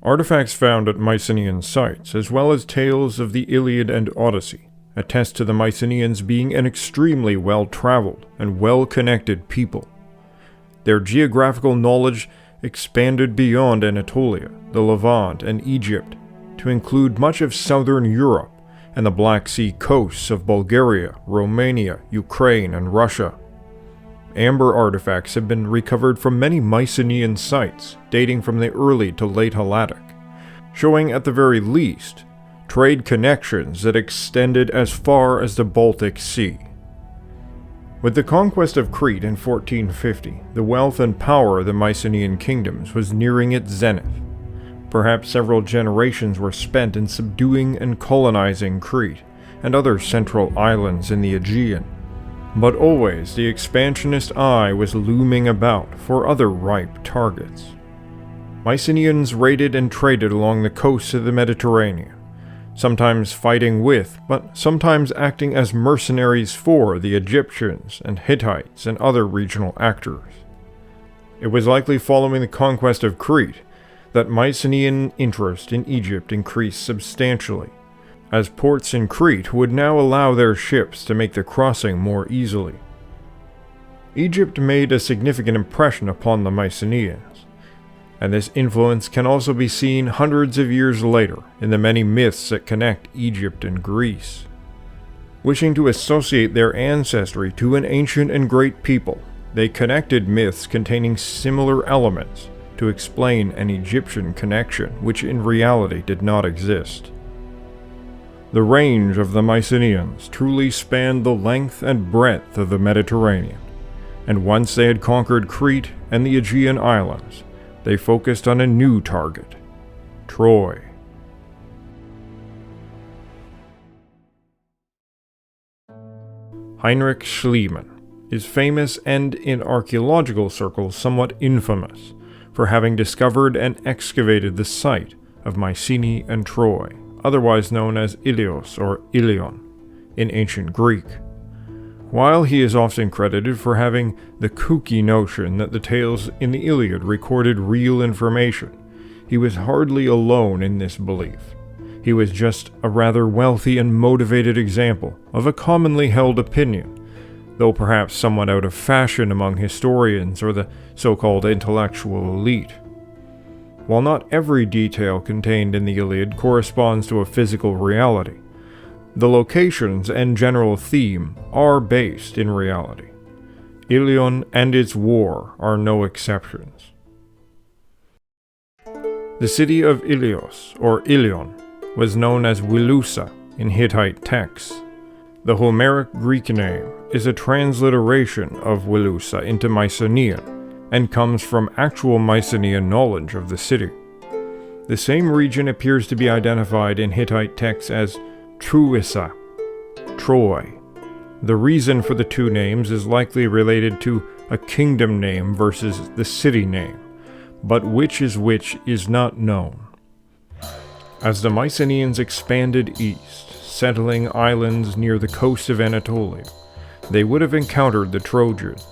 Artifacts found at Mycenaean sites, as well as tales of the Iliad and Odyssey, attest to the Mycenaeans being an extremely well-traveled and well-connected people. Their geographical knowledge expanded beyond Anatolia, the Levant, and Egypt, to include much of southern Europe and the Black Sea coasts of Bulgaria, Romania, Ukraine, and Russia. Amber artifacts have been recovered from many Mycenaean sites dating from the early to late Helladic, showing at the very least trade connections that extended as far as the Baltic Sea. With the conquest of Crete in 1450, the wealth and power of the Mycenaean kingdoms was nearing its zenith. Perhaps several generations were spent in subduing and colonizing Crete and other central islands in the Aegean, but always the expansionist eye was looming about for other ripe targets. Mycenaeans raided and traded along the coasts of the Mediterranean, sometimes fighting with, but sometimes acting as mercenaries for the Egyptians and Hittites and other regional actors. It was likely following the conquest of Crete that Mycenaean interest in Egypt increased substantially, as ports in Crete would now allow their ships to make the crossing more easily. Egypt made a significant impression upon the Mycenaeans, and this influence can also be seen hundreds of years later in the many myths that connect Egypt and Greece. Wishing to associate their ancestry to an ancient and great people, they connected myths containing similar elements to explain an Egyptian connection which in reality did not exist. The range of the Mycenaeans truly spanned the length and breadth of the Mediterranean, and once they had conquered Crete and the Aegean islands, they focused on a new target, Troy. Heinrich Schliemann is famous and, in archaeological circles, somewhat infamous for having discovered and excavated the site of Mycenae and Troy, otherwise known as Ilios or Ilion in ancient Greek. While he is often credited for having the kooky notion that the tales in the Iliad recorded real information, he was hardly alone in this belief. He was just a rather wealthy and motivated example of a commonly held opinion, though perhaps somewhat out of fashion among historians or the so-called intellectual elite. While not every detail contained in the Iliad corresponds to a physical reality, the locations and general theme are based in reality. Ilion and its war are no exceptions. The city of Ilios, or Ilion, was known as Wilusa in Hittite texts. The Homeric Greek name is a transliteration of Wilusa into Mycenaean, and comes from actual Mycenaean knowledge of the city. The same region appears to be identified in Hittite texts as Truissa, Troy. The reason for the two names is likely related to a kingdom name versus the city name, but which is not known. As the Mycenaeans expanded east, settling islands near the coast of Anatolia, they would have encountered the Trojans.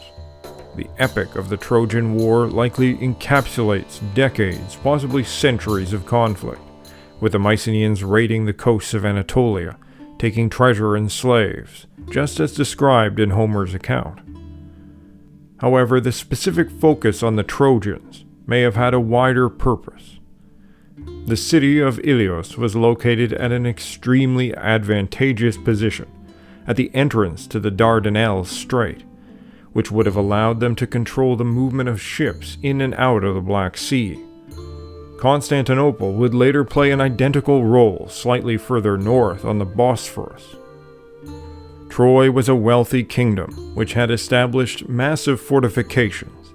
The epic of the Trojan War likely encapsulates decades, possibly centuries of conflict, with the Mycenaeans raiding the coasts of Anatolia, taking treasure and slaves, just as described in Homer's account. However, the specific focus on the Trojans may have had a wider purpose. The city of Ilios was located at an extremely advantageous position, at the entrance to the Dardanelles Strait, which would have allowed them to control the movement of ships in and out of the Black Sea. Constantinople would later play an identical role slightly further north on the Bosphorus. Troy was a wealthy kingdom which had established massive fortifications,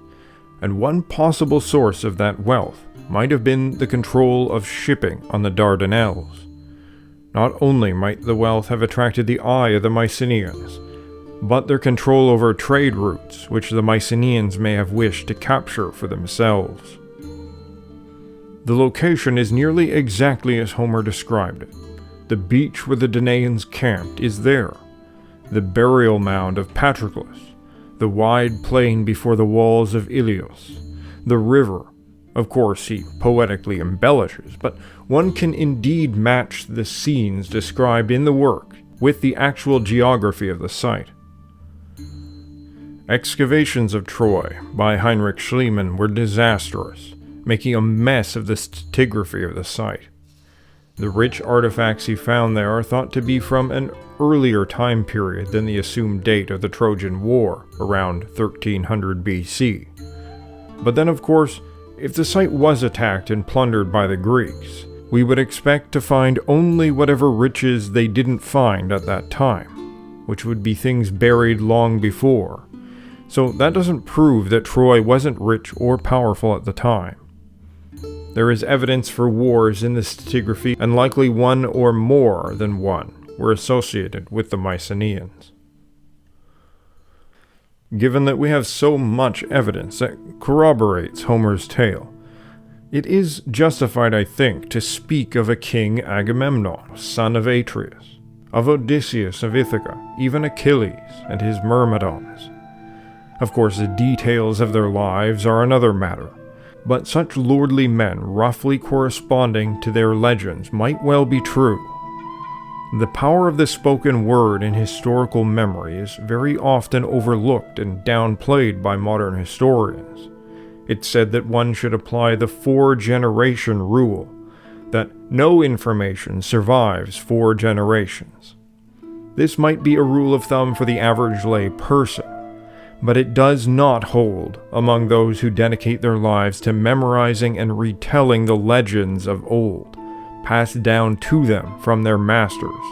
and one possible source of that wealth might have been the control of shipping on the Dardanelles. Not only might the wealth have attracted the eye of the Mycenaeans, but their control over trade routes, which the Mycenaeans may have wished to capture for themselves. The location is nearly exactly as Homer described it. The beach where the Danaans camped is there, the burial mound of Patroclus, the wide plain before the walls of Ilios, the river. Of course, he poetically embellishes, but one can indeed match the scenes described in the work with the actual geography of the site. Excavations of Troy by Heinrich Schliemann were disastrous, making a mess of the stratigraphy of the site. The rich artifacts he found there are thought to be from an earlier time period than the assumed date of the Trojan War, around 1300 BC. But then, of course, if the site was attacked and plundered by the Greeks, we would expect to find only whatever riches they didn't find at that time, which would be things buried long before. So that doesn't prove that Troy wasn't rich or powerful at the time. There is evidence for wars in the stratigraphy, and likely one or more than one were associated with the Mycenaeans. Given that we have so much evidence that corroborates Homer's tale, it is justified, I think, to speak of a king Agamemnon, son of Atreus, of Odysseus of Ithaca, even Achilles and his Myrmidons. Of course, the details of their lives are another matter, but such lordly men roughly corresponding to their legends might well be true. The power of the spoken word in historical memory is very often overlooked and downplayed by modern historians. It's said that one should apply the 4-generation rule, that no information survives 4 generations. This might be a rule of thumb for the average lay person, but it does not hold among those who dedicate their lives to memorizing and retelling the legends of old, passed down to them from their masters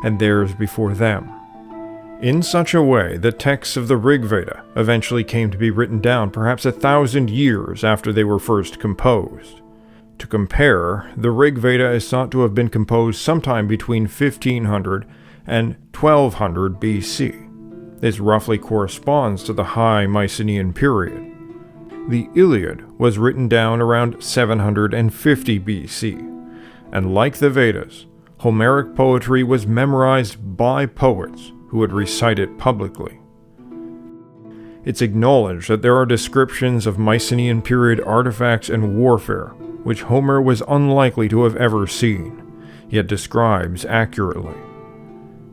and theirs before them. In such a way, the texts of the Rig Veda eventually came to be written down perhaps 1,000 years after they were first composed. To compare, the Rig Veda is thought to have been composed sometime between 1500 and 1200 BC. This roughly corresponds to the High Mycenaean period. The Iliad was written down around 750 BC, and like the Vedas, Homeric poetry was memorized by poets who would recite it publicly. It's acknowledged that there are descriptions of Mycenaean period artifacts and warfare which Homer was unlikely to have ever seen, yet describes accurately.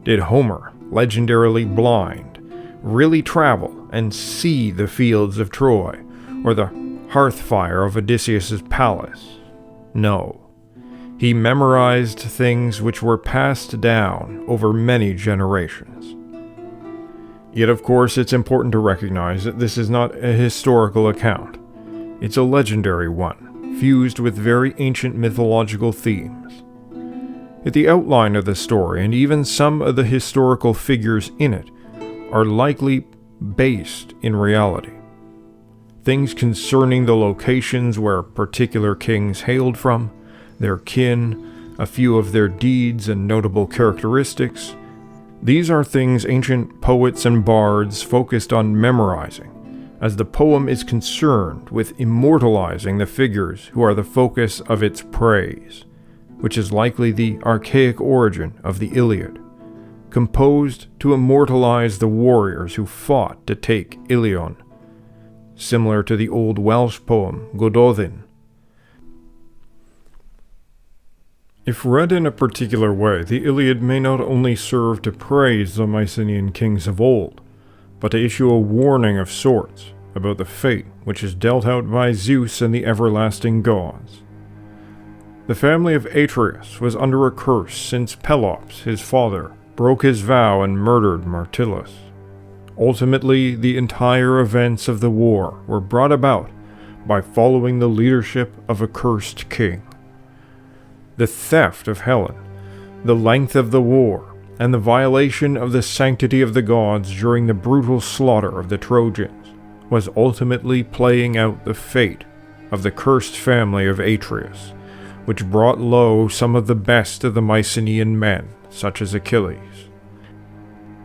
Did Homer, legendarily blind, really travel and see the fields of Troy, or the hearth fire of Odysseus's palace? No. He memorized things which were passed down over many generations. Yet, of course, it's important to recognize that this is not a historical account. It's a legendary one, fused with very ancient mythological themes. Yet the outline of the story, and even some of the historical figures in it, are likely based in reality. Things concerning the locations where particular kings hailed from, their kin, a few of their deeds and notable characteristics. These are things ancient poets and bards focused on memorizing, as the poem is concerned with immortalizing the figures who are the focus of its praise, which is likely the archaic origin of the Iliad, composed to immortalize the warriors who fought to take Ilion, similar to the Old Welsh poem Gododin. If read in a particular way, the Iliad may not only serve to praise the Mycenaean kings of old, but to issue a warning of sorts about the fate which is dealt out by Zeus and the everlasting gods. The family of Atreus was under a curse since Pelops, his father, broke his vow and murdered Martillus. Ultimately, the entire events of the war were brought about by following the leadership of a cursed king. The theft of Helen, the length of the war, and the violation of the sanctity of the gods during the brutal slaughter of the Trojans was ultimately playing out the fate of the cursed family of Atreus, which brought low some of the best of the Mycenaean men, such as Achilles.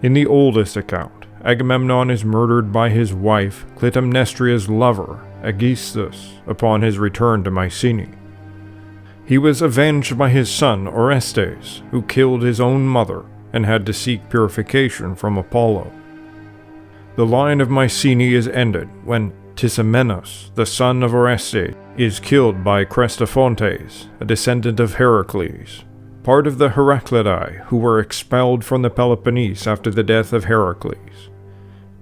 In the oldest account, Agamemnon is murdered by his wife Clytemnestria's lover, Aegisthus, upon his return to Mycenae. He was avenged by his son Orestes, who killed his own mother and had to seek purification from Apollo. The line of Mycenae is ended when Tisamenus, the son of Orestes, is killed by Chrestophontes, a descendant of Heracles, part of the Heraclidae who were expelled from the Peloponnese after the death of Heracles.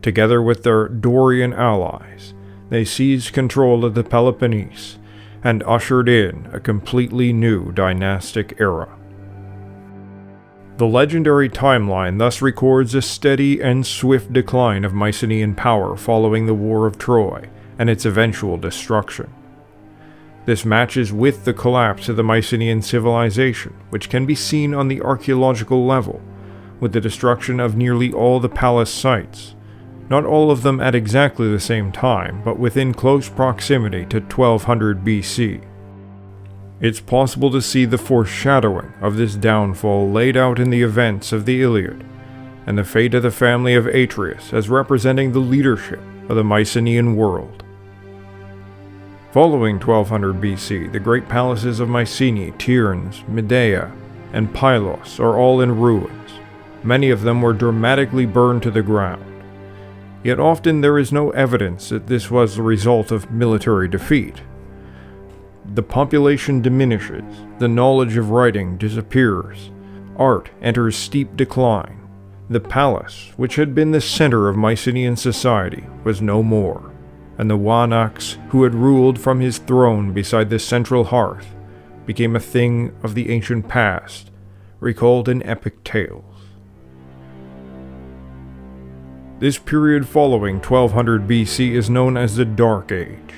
Together with their Dorian allies, they seized control of the Peloponnese and ushered in a completely new dynastic era. The legendary timeline thus records a steady and swift decline of Mycenaean power following the War of Troy and its eventual destruction. This matches with the collapse of the Mycenaean civilization, which can be seen on the archaeological level, with the destruction of nearly all the palace sites, not all of them at exactly the same time, but within close proximity to 1200 BC. It's possible to see the foreshadowing of this downfall laid out in the events of the Iliad, and the fate of the family of Atreus as representing the leadership of the Mycenaean world. Following 1200 BC, the great palaces of Mycenae, Tiryns, Medea, and Pylos are all in ruins. Many of them were dramatically burned to the ground. Yet often there is no evidence that this was the result of military defeat. The population diminishes, the knowledge of writing disappears, art enters steep decline. The palace, which had been the center of Mycenaean society, was no more, and the Wanax, who had ruled from his throne beside the central hearth, became a thing of the ancient past, recalled in epic tales. This period following 1200 BC is known as the Dark Age,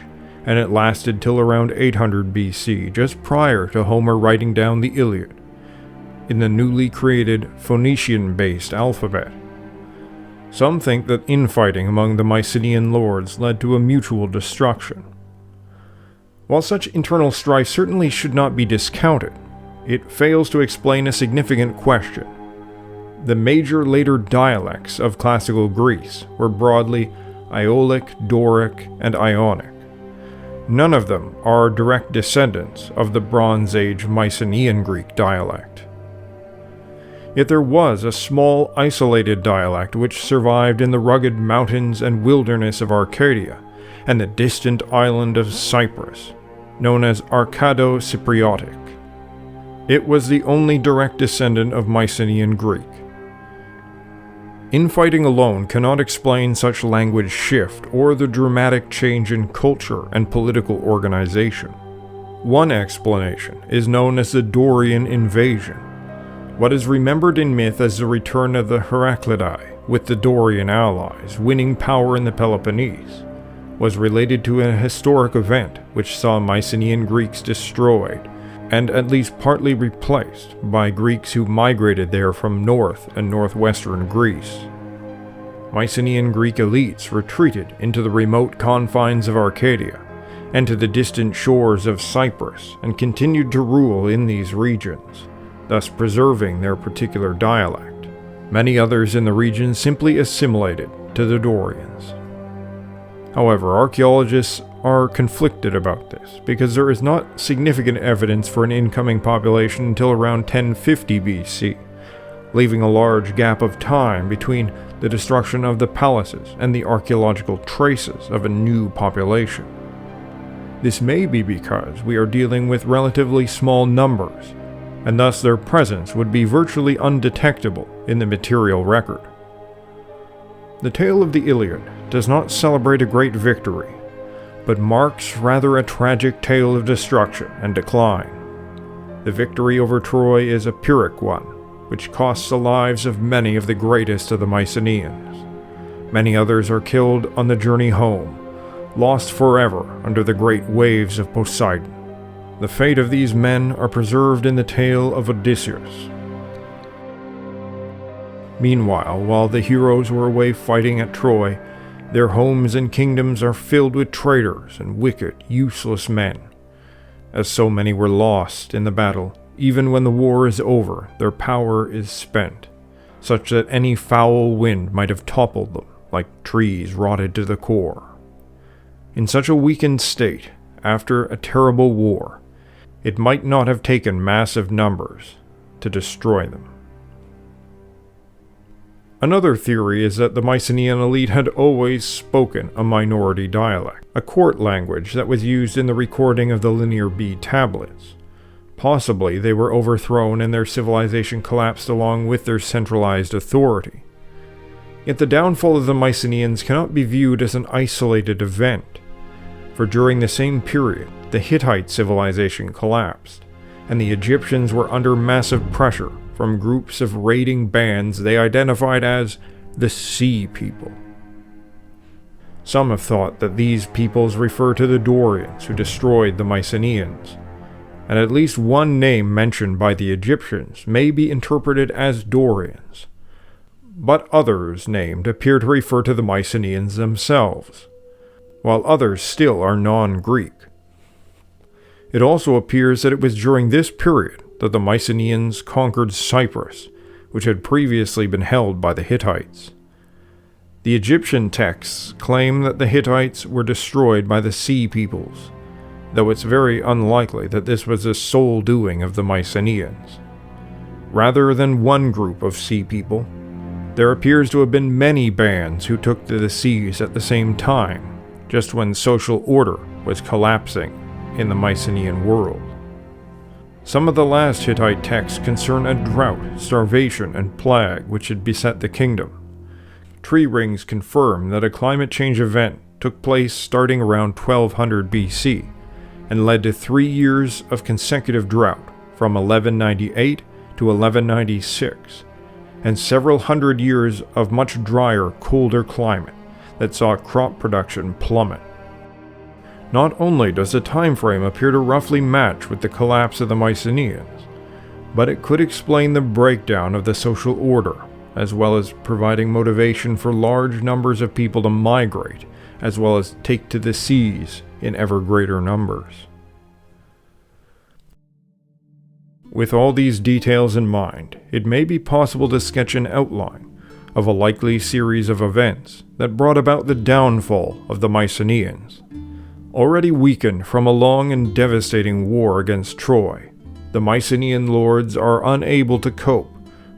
and it lasted till around 800 BC, just prior to Homer writing down the Iliad, in the newly created Phoenician-based alphabet. Some think that infighting among the Mycenaean lords led to a mutual destruction. While such internal strife certainly should not be discounted, it fails to explain a significant question. The major later dialects of classical Greece were broadly Aeolic, Doric, and Ionic. None of them are direct descendants of the Bronze Age Mycenaean Greek dialect. Yet there was a small, isolated dialect which survived in the rugged mountains and wilderness of Arcadia and the distant island of Cyprus, known as Arcado-Cypriotic. It was the only direct descendant of Mycenaean Greek. Infighting alone cannot explain such language shift or the dramatic change in culture and political organization. One explanation is known as the Dorian invasion. What is remembered in myth as the return of the Heraclidae, with the Dorian allies winning power in the Peloponnese, was related to a historic event which saw Mycenaean Greeks destroyed and at least partly replaced by Greeks who migrated there from north and northwestern Greece. Mycenaean Greek elites retreated into the remote confines of Arcadia and to the distant shores of Cyprus and continued to rule in these regions, thus preserving their particular dialect. Many others in the region simply assimilated to the Dorians. However, archaeologists are conflicted about this, because there is not significant evidence for an incoming population until around 1050 BC, leaving a large gap of time between the destruction of the palaces and the archaeological traces of a new population. This may be because we are dealing with relatively small numbers, and thus their presence would be virtually undetectable in the material record. The tale of the Iliad does not celebrate a great victory, but marks rather a tragic tale of destruction and decline. The victory over Troy is a Pyrrhic one, which costs the lives of many of the greatest of the Mycenaeans. Many others are killed on the journey home, lost forever under the great waves of Poseidon. The fate of these men are preserved in the tale of Odysseus. Meanwhile, while the heroes were away fighting at Troy, their homes and kingdoms are filled with traitors and wicked, useless men. As so many were lost in the battle, even when the war is over, their power is spent, such that any foul wind might have toppled them, like trees rotted to the core. In such a weakened state, after a terrible war, it might not have taken massive numbers to destroy them. Another theory is that the Mycenaean elite had always spoken a minority dialect, a court language that was used in the recording of the Linear B tablets. Possibly they were overthrown and their civilization collapsed along with their centralized authority. Yet the downfall of the Mycenaeans cannot be viewed as an isolated event, for during the same period, the Hittite civilization collapsed, and the Egyptians were under massive pressure from groups of raiding bands they identified as the Sea People. Some have thought that these peoples refer to the Dorians who destroyed the Mycenaeans, and at least one name mentioned by the Egyptians may be interpreted as Dorians, but others named appear to refer to the Mycenaeans themselves, while others still are non-Greek. It also appears that it was during this period that the Mycenaeans conquered Cyprus, which had previously been held by the Hittites. The Egyptian texts claim that the Hittites were destroyed by the Sea Peoples, though it's very unlikely that this was the sole doing of the Mycenaeans. Rather than one group of Sea People, there appears to have been many bands who took to the seas at the same time, just when social order was collapsing in the Mycenaean world. Some of the last Hittite texts concern a drought, starvation, and plague which had beset the kingdom. Tree rings confirm that a climate change event took place starting around 1200 BC and led to 3 years of consecutive drought from 1198 to 1196, and several hundred years of much drier, colder climate that saw crop production plummet. Not only does the time frame appear to roughly match with the collapse of the Mycenaeans, but it could explain the breakdown of the social order, as well as providing motivation for large numbers of people to migrate, as well as take to the seas in ever greater numbers. With all these details in mind, it may be possible to sketch an outline of a likely series of events that brought about the downfall of the Mycenaeans. Already weakened from a long and devastating war against Troy, the Mycenaean lords are unable to cope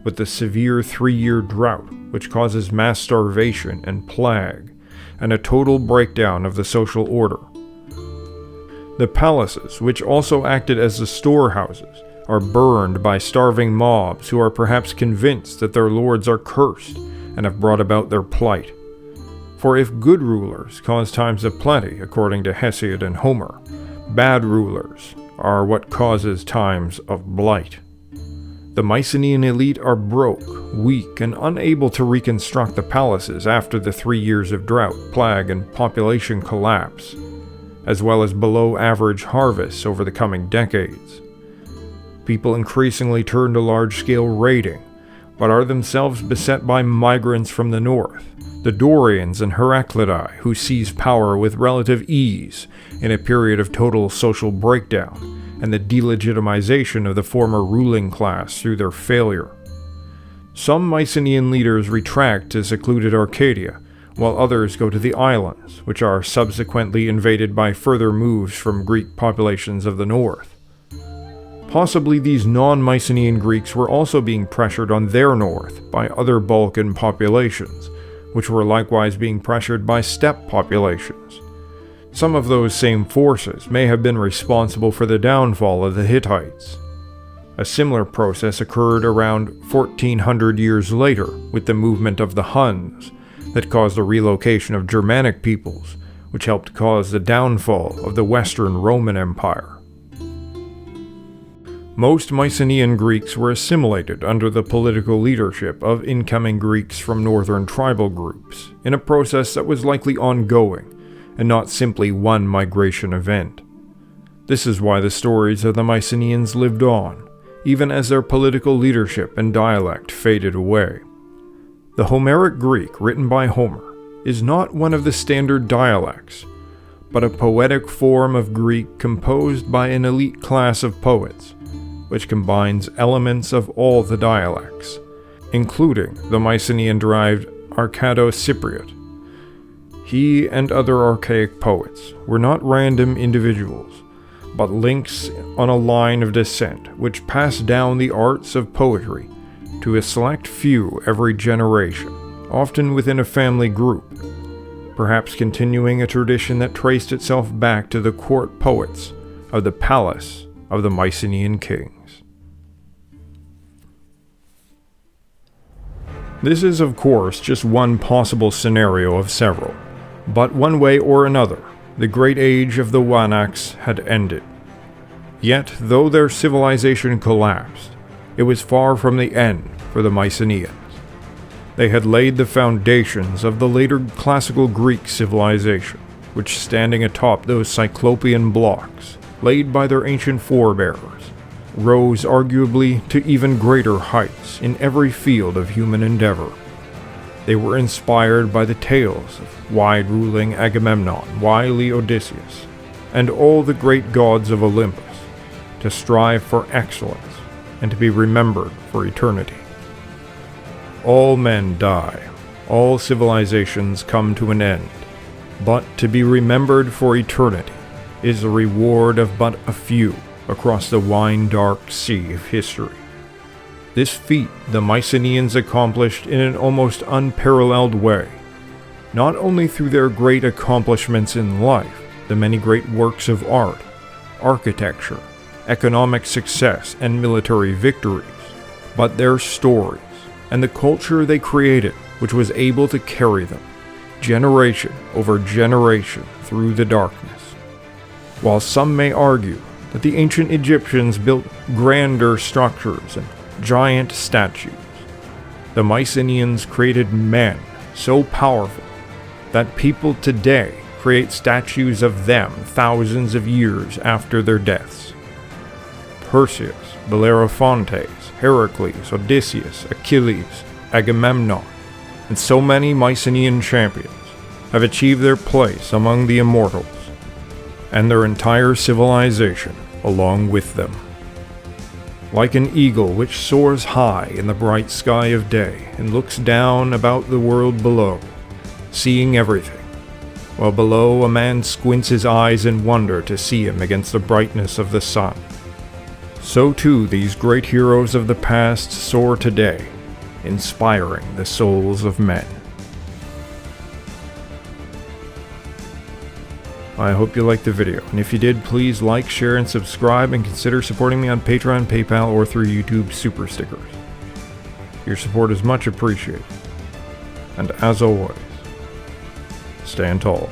with the severe 3-year drought which causes mass starvation and plague, and a total breakdown of the social order. The palaces, which also acted as the storehouses, are burned by starving mobs who are perhaps convinced that their lords are cursed and have brought about their plight. For if good rulers cause times of plenty, according to Hesiod and Homer, bad rulers are what causes times of blight. The Mycenaean elite are broke, weak, and unable to reconstruct the palaces after the 3 years of drought, plague, and population collapse, as well as below-average harvests over the coming decades. People increasingly turn to large-scale raiding, but are themselves beset by migrants from the north, the Dorians and Heraclidae, who seize power with relative ease in a period of total social breakdown, and the delegitimization of the former ruling class through their failure. Some Mycenaean leaders retract to secluded Arcadia, while others go to the islands, which are subsequently invaded by further moves from Greek populations of the north. Possibly these non-Mycenaean Greeks were also being pressured on their north by other Balkan populations, which were likewise being pressured by steppe populations. Some of those same forces may have been responsible for the downfall of the Hittites. A similar process occurred around 1400 years later with the movement of the Huns that caused the relocation of Germanic peoples, which helped cause the downfall of the Western Roman Empire. Most Mycenaean Greeks were assimilated under the political leadership of incoming Greeks from northern tribal groups, in a process that was likely ongoing, and not simply one migration event. This is why the stories of the Mycenaeans lived on, even as their political leadership and dialect faded away. The Homeric Greek written by Homer is not one of the standard dialects, but a poetic form of Greek composed by an elite class of poets, which combines elements of all the dialects, including the Mycenaean-derived Arcado-Cypriot. He and other archaic poets were not random individuals, but links on a line of descent which passed down the arts of poetry to a select few every generation, often within a family group, perhaps continuing a tradition that traced itself back to the court poets of the palace of the Mycenaean kings. This is, of course, just one possible scenario of several. But one way or another, the great age of the Wanaks had ended. Yet, though their civilization collapsed, it was far from the end for the Mycenaeans. They had laid the foundations of the later classical Greek civilization, which, standing atop those cyclopean blocks laid by their ancient forebears, rose arguably to even greater heights in every field of human endeavor. They were inspired by the tales of wide-ruling Agamemnon, wily Odysseus, and all the great gods of Olympus, to strive for excellence and to be remembered for eternity. All men die, all civilizations come to an end, but to be remembered for eternity is the reward of but a few across the wine-dark sea of history. This feat the Mycenaeans accomplished in an almost unparalleled way, not only through their great accomplishments in life, the many great works of art, architecture, economic success, and military victories, but their stories and the culture they created, which was able to carry them generation over generation through the darkness. While some may argue that the ancient Egyptians built grander structures and giant statues, the Mycenaeans created men so powerful that people today create statues of them thousands of years after their deaths. Perseus, Bellerophontes, Heracles, Odysseus, Achilles, Agamemnon, and so many Mycenaean champions have achieved their place among the immortals, and their entire civilization along with them. Like an eagle which soars high in the bright sky of day and looks down about the world below, seeing everything, while below a man squints his eyes in wonder to see him against the brightness of the sun, so too these great heroes of the past soar today, inspiring the souls of men. I hope you liked the video, and if you did, please like, share, and subscribe, and consider supporting me on Patreon, PayPal, or through YouTube Super Stickers. Your support is much appreciated. And as always, stand tall.